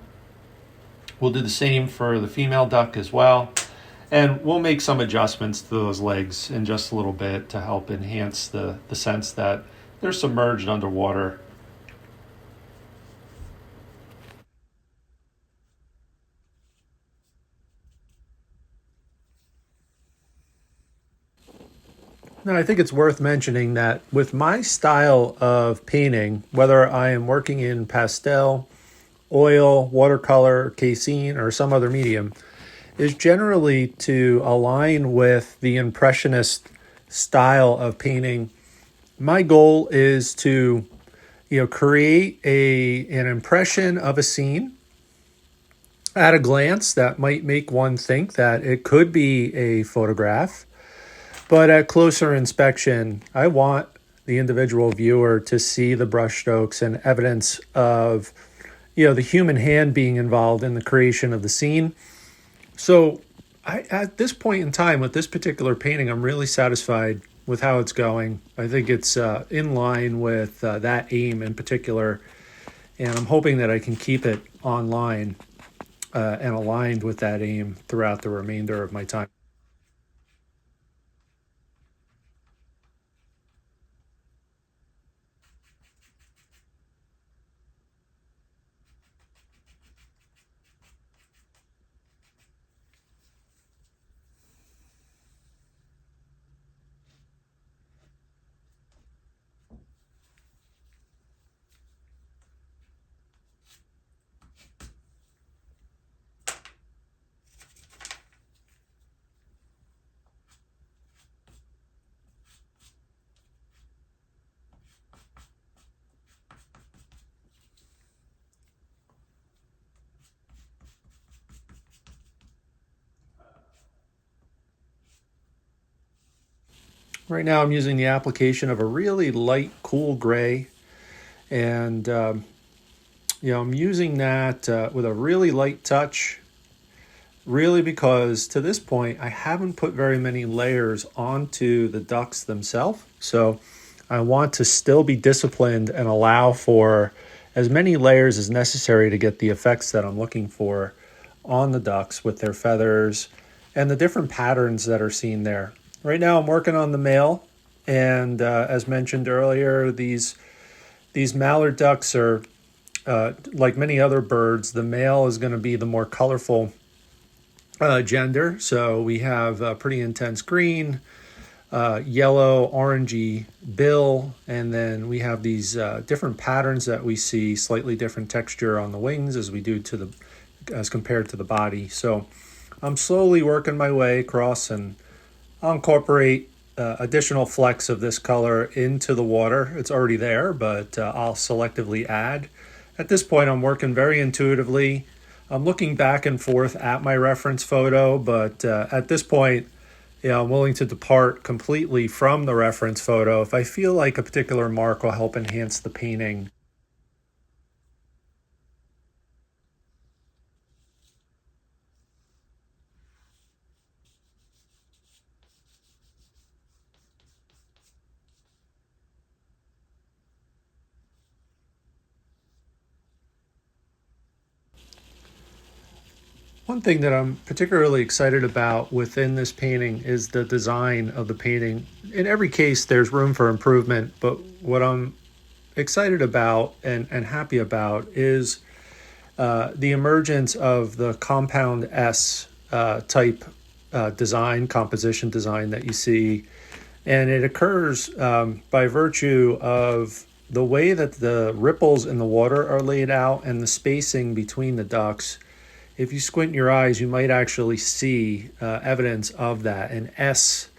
We'll do the same for the female duck as well. And we'll make some adjustments to those legs in just a little bit to help enhance the sense that they're submerged underwater. Now, I think it's worth mentioning that with my style of painting, whether I am working in pastel, oil, watercolor, casein, or some other medium, is generally to align with the Impressionist style of painting. My goal is to, create an impression of a scene at a glance that might make one think that it could be a photograph. But at closer inspection, I want the individual viewer to see the brushstrokes and evidence of, you know, the human hand being involved in the creation of the scene. So at this point in time with this particular painting, I'm really satisfied with how it's going. I think it's in line with that aim in particular, and I'm hoping that I can keep it online and aligned with that aim throughout the remainder of my time. Right now I'm using the application of a really light, cool gray, and you know, I'm using that with a really light touch, really because to this point I haven't put very many layers onto the ducks themselves. So I want to still be disciplined and allow for as many layers as necessary to get the effects that I'm looking for on the ducks with their feathers and the different patterns that are seen there. Right now I'm working on the male, and as mentioned earlier, these mallard ducks are like many other birds. The male is going to be the more colorful gender. So we have pretty intense green, yellow, orangey bill, and then we have these different patterns that we see, slightly different texture on the wings as we do to the as compared to the body. So I'm slowly working my way across, and I'll incorporate additional flecks of this color into the water. It's already there, but I'll selectively add. At this point, I'm working very intuitively. I'm looking back and forth at my reference photo, but at this point, I'm willing to depart completely from the reference photo if I feel like a particular mark will help enhance the painting. One thing that I'm particularly excited about within this painting is the design of the painting. In every case, there's room for improvement, but what I'm excited about and happy about is the emergence of the compound S type design, composition design that you see. And it occurs by virtue of the way that the ripples in the water are laid out and the spacing between the ducks. If you squint your eyes, you might actually see evidence of that. An S,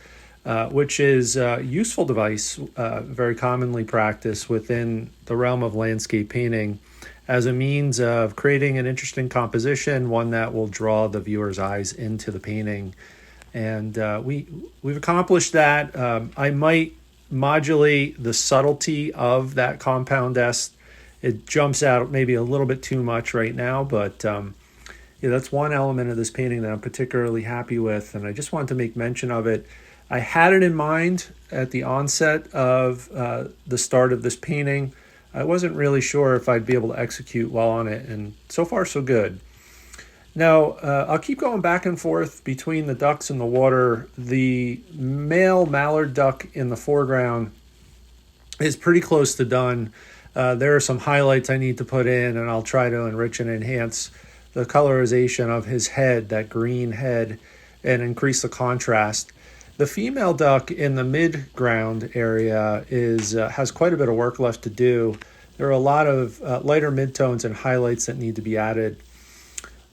which is a useful device, very commonly practiced within the realm of landscape painting as a means of creating an interesting composition, one that will draw the viewer's eyes into the painting. And we've accomplished that. I might modulate the subtlety of that compound S. It jumps out maybe a little bit too much right now, but that's one element of this painting that I'm particularly happy with, and I just wanted to make mention of it. I had it in mind at the onset of the start of this painting. I wasn't really sure if I'd be able to execute well on it, and so far so good. Now, I'll keep going back and forth between the ducks in the water. The male mallard duck in the foreground is pretty close to done. There are some highlights I need to put in, and I'll try to enrich and enhance the colorization of his head, that green head, and increase the contrast. The female duck in the mid-ground area has quite a bit of work left to do. There are a lot of lighter midtones and highlights that need to be added.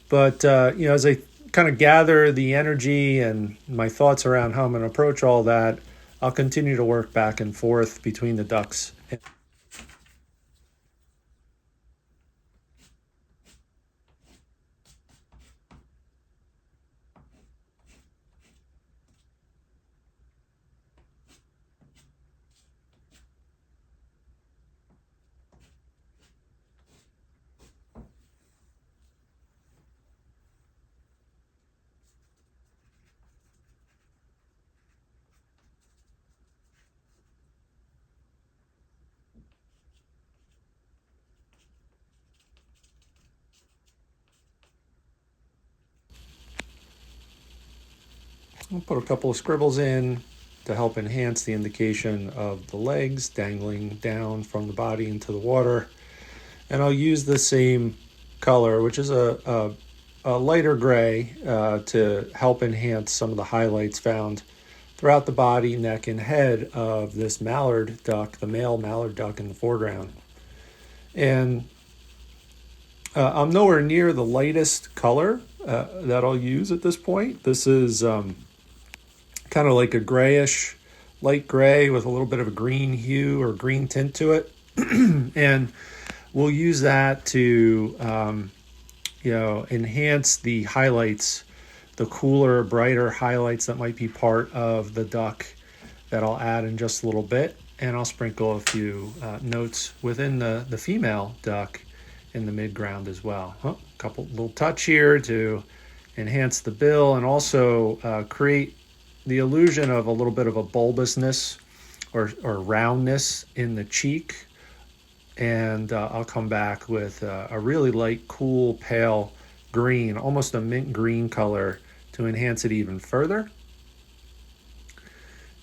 But as I kind of gather the energy and my thoughts around how I'm going to approach all that, I'll continue to work back and forth between the ducks. I'll put a couple of scribbles in to help enhance the indication of the legs dangling down from the body into the water. And I'll use the same color, which is a lighter gray, to help enhance some of the highlights found throughout the body, neck, and head of this mallard duck, the male mallard duck in the foreground. And I'm nowhere near the lightest color that I'll use at this point. This is kind of like a grayish, light gray with a little bit of a green hue or green tint to it. And we'll use that to, enhance the highlights, the cooler, brighter highlights that might be part of the duck that I'll add in just a little bit. And I'll sprinkle a few notes within the female duck in the midground as well. A couple little touch here to enhance the bill and also create the illusion of a little bit of a bulbousness or roundness in the cheek. And I'll come back with a really light, cool, pale green, almost a mint green color to enhance it even further.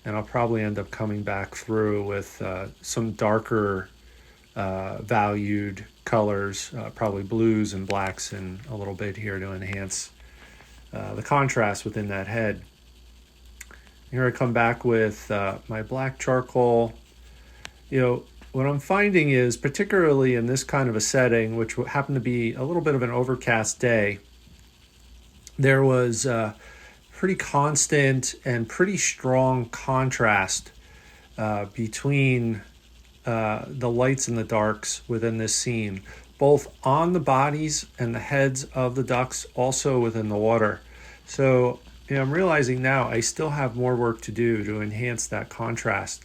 And I'll probably end up coming back through with some darker valued colors, probably blues and blacks and a little bit here to enhance the contrast within that head. Here I come back with my black charcoal. What I'm finding is, particularly in this kind of a setting, which happened to be a little bit of an overcast day, there was pretty constant and pretty strong contrast between the lights and the darks within this scene, both on the bodies and the heads of the ducks, also within the water. So I'm realizing now I still have more work to do to enhance that contrast.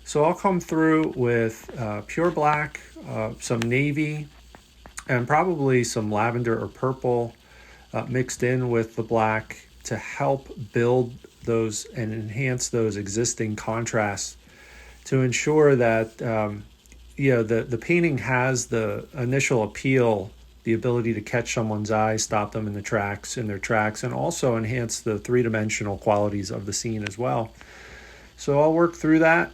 So I'll come through with pure black, some navy, and probably some lavender or purple mixed in with the black to help build those and enhance those existing contrasts to ensure that the painting has the initial appeal, the ability to catch someone's eye, stop them in their tracks, and also enhance the three-dimensional qualities of the scene as well. So I'll work through that,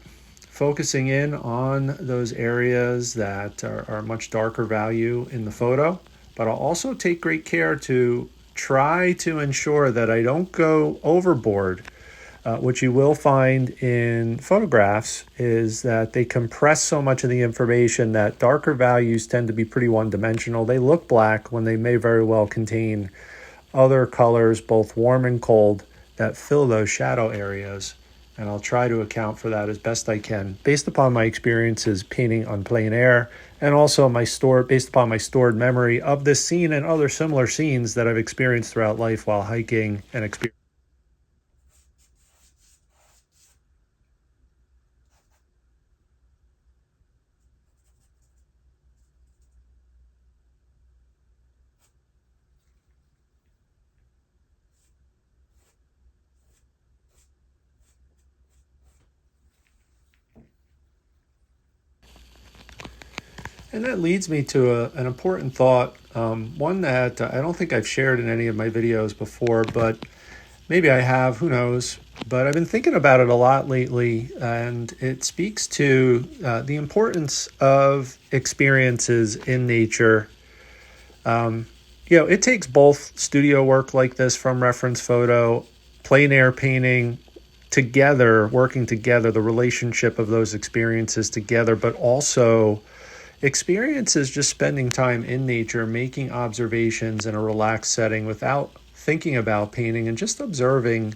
focusing in on those areas that are much darker value in the photo, but I'll also take great care to try to ensure that I don't go overboard. What you will find in photographs is that they compress so much of the information that darker values tend to be pretty one-dimensional. They look black when they may very well contain other colors, both warm and cold, that fill those shadow areas. And I'll try to account for that as best I can, based upon my experiences painting on plein air, and also based upon my stored memory of this scene and other similar scenes that I've experienced throughout life while hiking and experiencing. And that leads me to an important thought, one that I don't think I've shared in any of my videos before, but maybe I have, who knows. But I've been thinking about it a lot lately, and it speaks to the importance of experiences in nature. It takes both studio work like this from reference photo, plein air painting together, working together, the relationship of those experiences together, but also experiences just spending time in nature, making observations in a relaxed setting without thinking about painting and just observing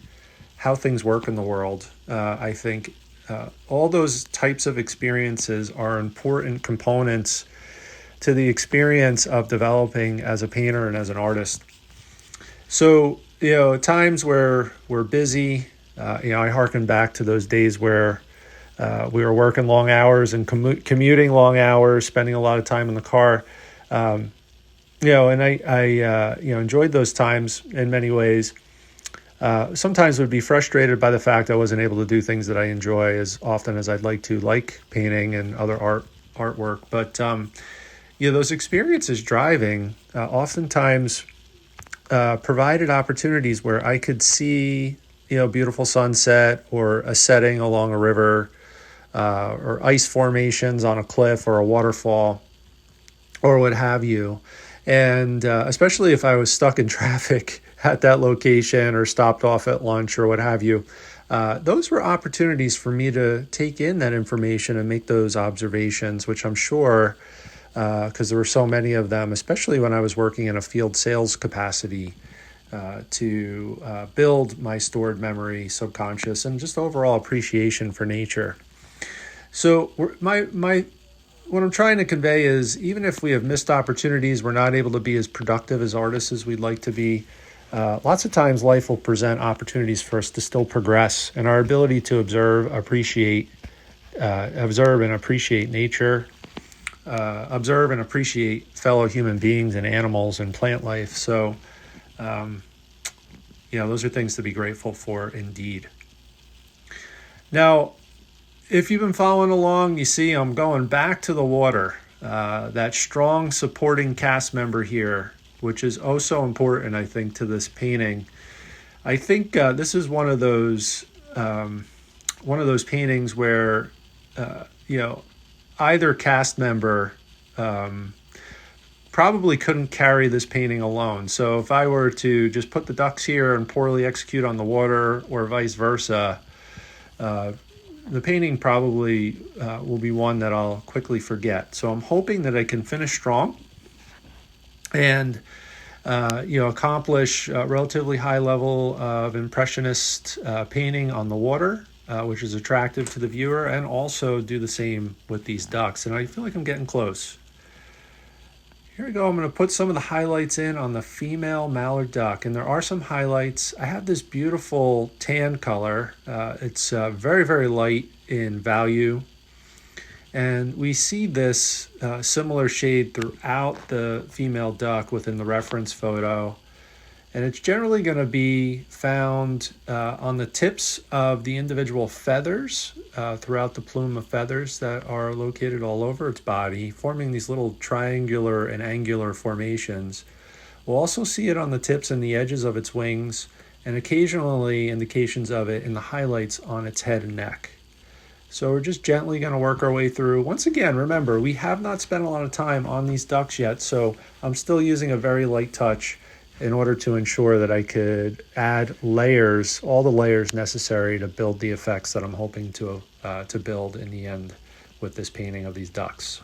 how things work in the world. I think all those types of experiences are important components to the experience of developing as a painter and as an artist. So, at times where we're busy, I hearken back to those days where we were working long hours and commuting long hours, spending a lot of time in the car. And I enjoyed those times in many ways. Sometimes would be frustrated by the fact I wasn't able to do things that I enjoy as often as I'd like to, like painting and other artwork. But those experiences driving oftentimes provided opportunities where I could see beautiful sunset or a setting along a river, or ice formations on a cliff or a waterfall or what have you. And especially if I was stuck in traffic at that location or stopped off at lunch or what have you, those were opportunities for me to take in that information and make those observations, which I'm sure, because there were so many of them, especially when I was working in a field sales capacity, to build my stored memory, subconscious, and just overall appreciation for nature. So my what I'm trying to convey is, even if we have missed opportunities, we're not able to be as productive as artists as we'd like to be. Lots of times life will present opportunities for us to still progress, and our ability to observe and appreciate nature, observe and appreciate fellow human beings and animals and plant life. So, those are things to be grateful for indeed. Now, if you've been following along, you see I'm going back to the water, that strong supporting cast member here, which is oh so important, I think, to this painting. I think this is one of those paintings where either cast member probably couldn't carry this painting alone. So if I were to just put the ducks here and poorly execute on the water, or vice versa, the painting probably will be one that I'll quickly forget. So I'm hoping that I can finish strong and accomplish a relatively high level of impressionist painting on the water, which is attractive to the viewer, and also do the same with these ducks. And I feel like I'm getting close. Here we go. I'm going to put some of the highlights in on the female mallard duck. And there are some highlights. I have this beautiful tan color. It's very, very light in value. And we see this similar shade throughout the female duck within the reference photo. And it's generally going to be found on the tips of the individual feathers, throughout the plume of feathers that are located all over its body, forming these little triangular and angular formations. We'll also see it on the tips and the edges of its wings, and occasionally indications of it in the highlights on its head and neck. So we're just gently going to work our way through. Once again, remember, we have not spent a lot of time on these ducks yet, so I'm still using a very light touch in order to ensure that I could add layers, all the layers necessary to build the effects that I'm hoping to build in the end with this painting of these ducks.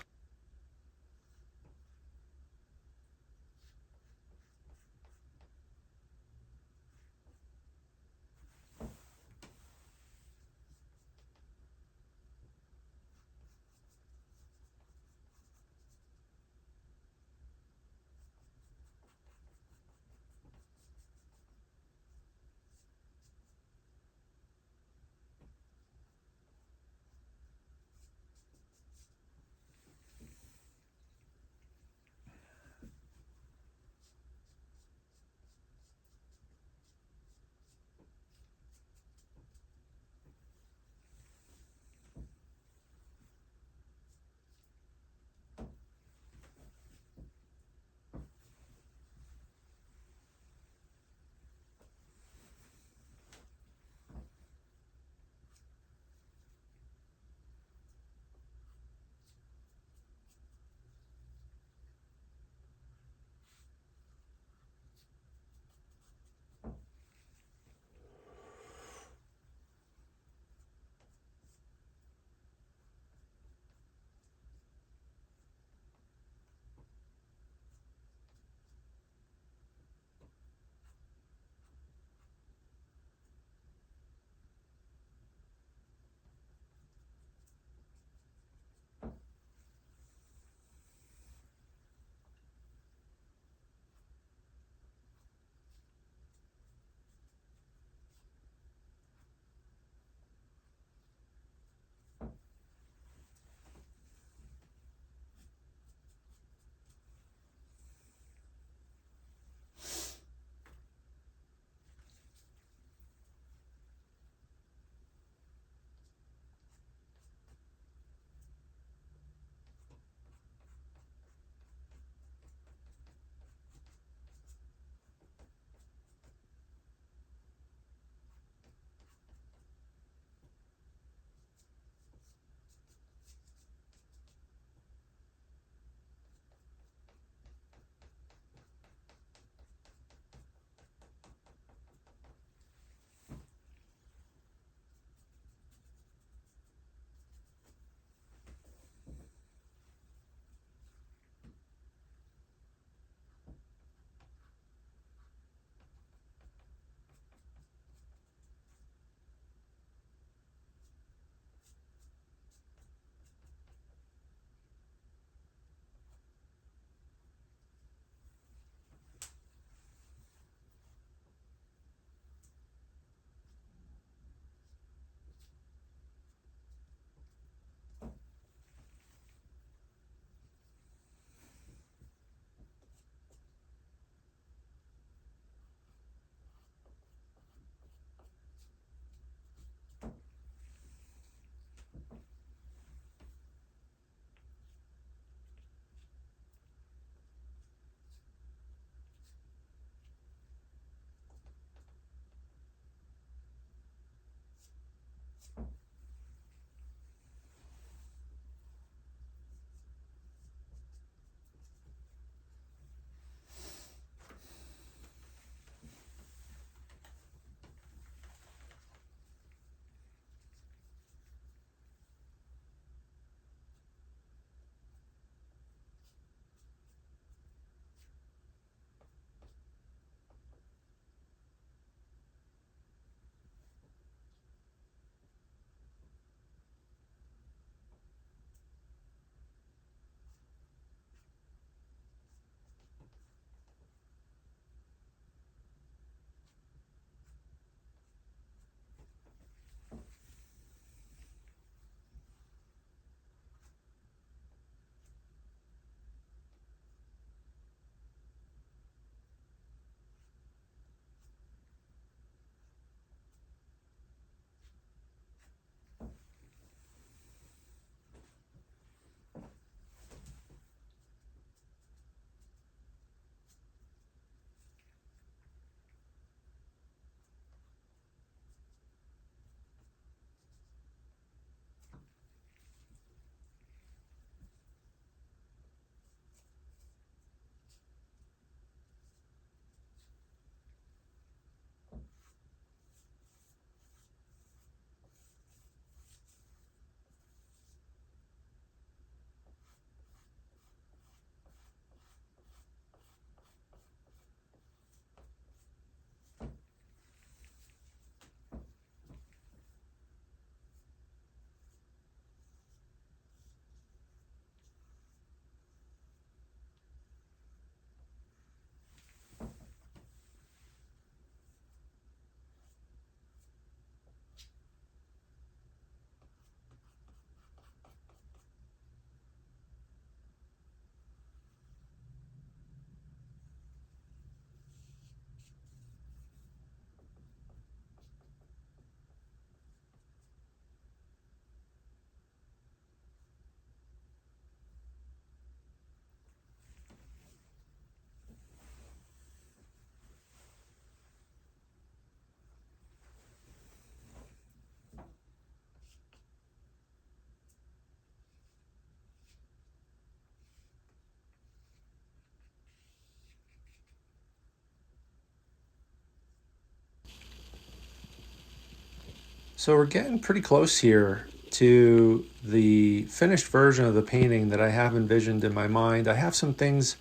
So we're getting pretty close here to the finished version of the painting that I have envisioned in my mind. I have some things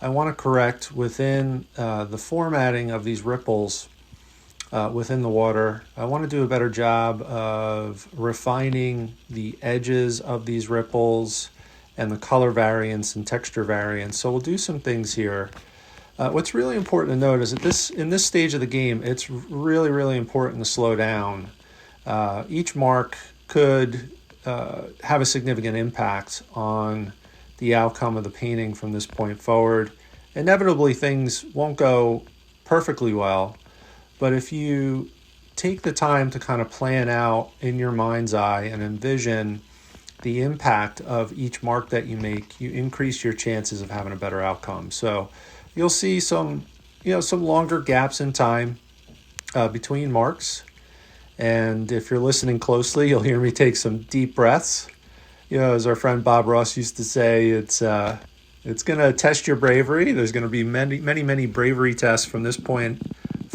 I want to correct within the formatting of these ripples within the water. I want to do a better job of refining the edges of these ripples and the color variance and texture variance. So we'll do some things here. What's really important to note is that in this stage of the game, it's really, really important to slow down. Each mark could have a significant impact on the outcome of the painting from this point forward. Inevitably, things won't go perfectly well, but if you take the time to kind of plan out in your mind's eye and envision the impact of each mark that you make, you increase your chances of having a better outcome. So you'll see some longer gaps in time between marks. And if you're listening closely, you'll hear me take some deep breaths. As our friend Bob Ross used to say, it's going to test your bravery. There's going to be many, many, many bravery tests from this point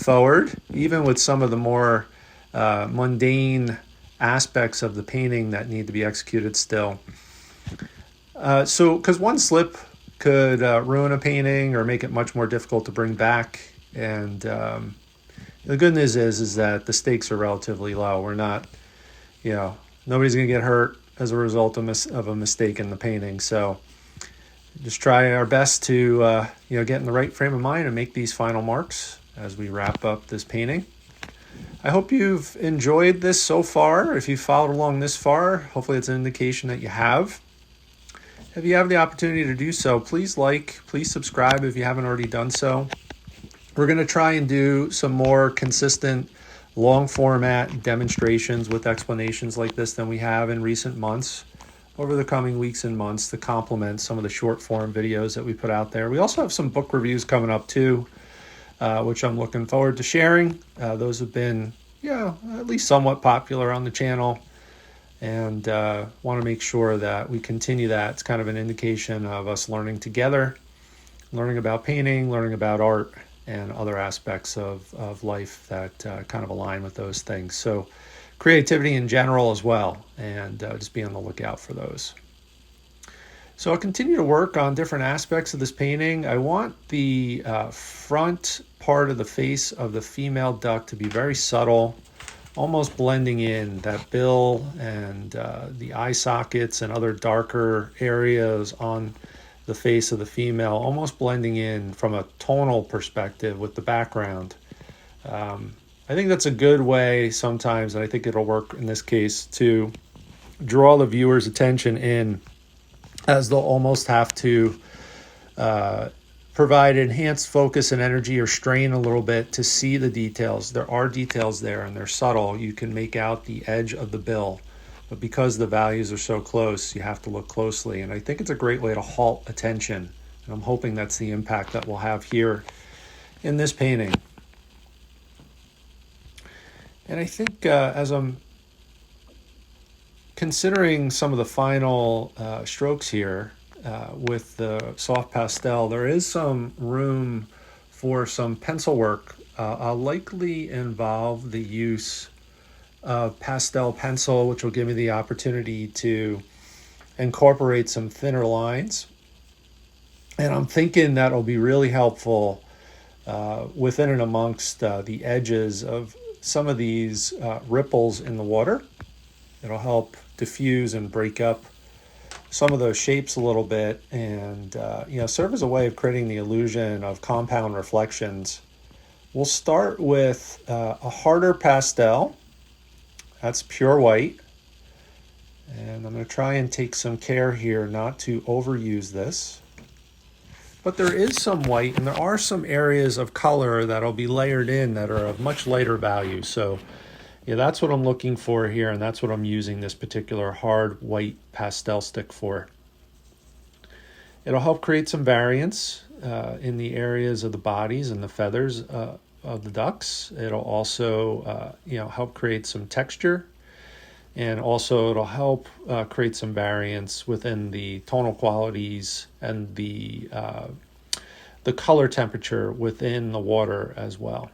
forward, even with some of the more mundane aspects of the painting that need to be executed still. Because one slip could ruin a painting or make it much more difficult to bring back. And the good news is that the stakes are relatively low. We're not, nobody's going to get hurt as a result of a mistake in the painting. So just try our best to, get in the right frame of mind and make these final marks as we wrap up this painting. I hope you've enjoyed this so far. If you followed along this far, hopefully it's an indication that you have. If you have the opportunity to do so, please subscribe if you haven't already done so. We're going to try and do some more consistent long format demonstrations with explanations like this than we have in recent months over the coming weeks and months to complement some of the short form videos that we put out there. We also have some book reviews coming up too, which I'm looking forward to sharing. Those have been, at least somewhat popular on the channel, and want to make sure that we continue that. It's kind of an indication of us learning together, learning about painting, learning about art, and other aspects of life that kind of align with those things. So creativity in general as well, and just be on the lookout for those. So I'll continue to work on different aspects of this painting. I want the front part of the face of the female duck to be very subtle, almost blending in that bill and the eye sockets and other darker areas on the face of the female, almost blending in from a tonal perspective with the background. I think that's a good way sometimes, and I think it'll work in this case, to draw the viewer's attention in, as they'll almost have to provide enhanced focus and energy or strain a little bit to see the details. There are details there and they're subtle. You can make out the edge of the bill, but because the values are so close, you have to look closely. And I think it's a great way to halt attention. And I'm hoping that's the impact that we'll have here in this painting. And I think as I'm considering some of the final strokes here with the soft pastel, there is some room for some pencil work. I'll likely involve the use of pastel pencil, which will give me the opportunity to incorporate some thinner lines. And I'm thinking that'll be really helpful within and amongst the edges of some of these ripples in the water. It'll help diffuse and break up some of those shapes a little bit, and serve as a way of creating the illusion of compound reflections. We'll start with a harder pastel. That's pure white. And I'm going to try and take some care here not to overuse this. But there is some white, and there are some areas of color that'll be layered in that are of much lighter value. So that's what I'm looking for here, and that's what I'm using this particular hard white pastel stick for. It'll help create some variance in the areas of the bodies and the feathers of the ducks. It'll also help create some texture, and also it'll help create some variance within the tonal qualities and the color temperature within the water as well.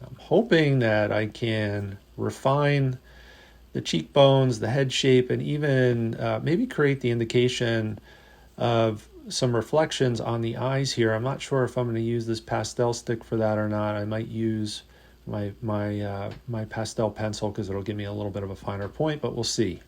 I'm hoping that I can refine the cheekbones, the head shape, and even maybe create the indication of some reflections on the eyes here. I'm not sure if I'm going to use this pastel stick for that or not. I might use my pastel pencil because it'll give me a little bit of a finer point, but we'll see.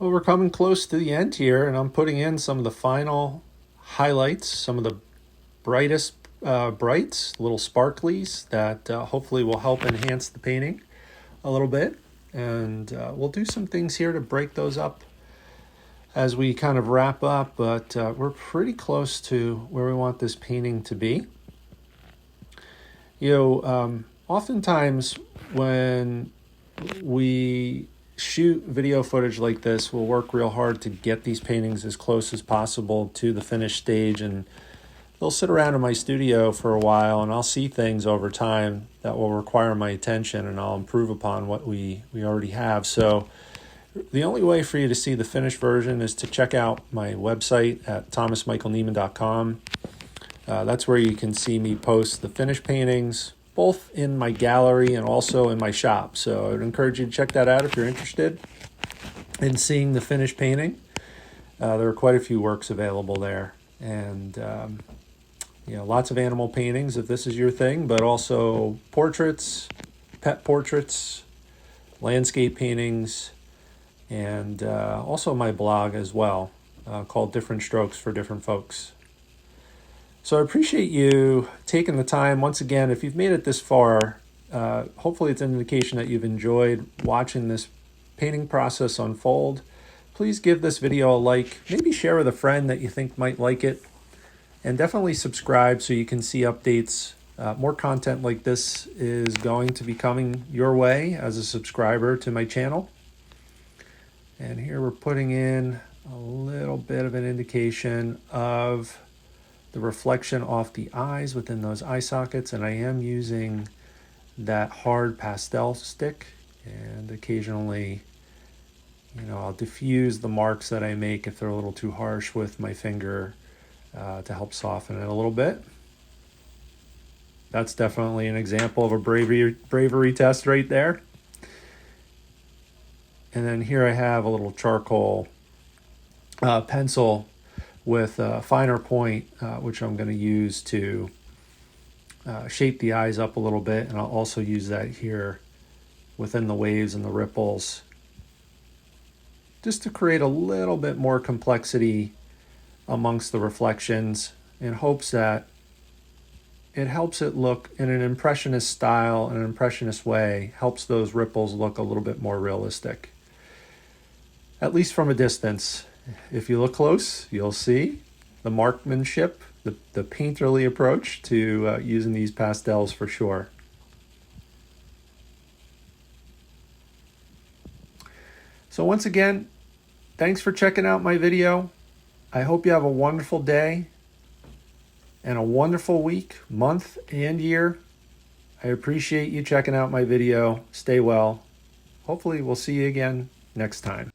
Well, we're coming close to the end here, and I'm putting in some of the final highlights, some of the brightest brights, little sparklies that hopefully will help enhance the painting a little bit. And we'll do some things here to break those up as we kind of wrap up, but we're pretty close to where we want this painting to be. Oftentimes when we shoot video footage like this, we'll work real hard to get these paintings as close as possible to the finished stage, and they'll sit around in my studio for a while, and I'll see things over time that will require my attention, and I'll improve upon what we already have. So the only way for you to see the finished version is to check out my website at thomasmichaelnieman.com. That's where you can see me post the finished paintings, both in my gallery and also in my shop. So I would encourage you to check that out if you're interested in seeing the finished painting. There are quite a few works available there. And, lots of animal paintings if this is your thing, but also portraits, pet portraits, landscape paintings, and also my blog as well, called Different Strokes for Different Folks. So I appreciate you taking the time. Once again, if you've made it this far, hopefully it's an indication that you've enjoyed watching this painting process unfold. Please give this video a like, maybe share with a friend that you think might like it, and definitely subscribe so you can see updates. More content like this is going to be coming your way as a subscriber to my channel. And here we're putting in a little bit of an indication of the reflection off the eyes within those eye sockets, and I am using that hard pastel stick, and occasionally I'll diffuse the marks that I make if they're a little too harsh with my finger to help soften it a little bit. That's definitely an example of a bravery test right there. And then here I have a little charcoal pencil with a finer point, which I'm going to use to shape the eyes up a little bit. And I'll also use that here within the waves and the ripples, just to create a little bit more complexity amongst the reflections, in hopes that it helps it look in an impressionist style, in an impressionist way, helps those ripples look a little bit more realistic, at least from a distance. If you look close, you'll see the markmanship, the painterly approach to using these pastels for sure. So once again, thanks for checking out my video. I hope you have a wonderful day and a wonderful week, month, and year. I appreciate you checking out my video. Stay well. Hopefully we'll see you again next time.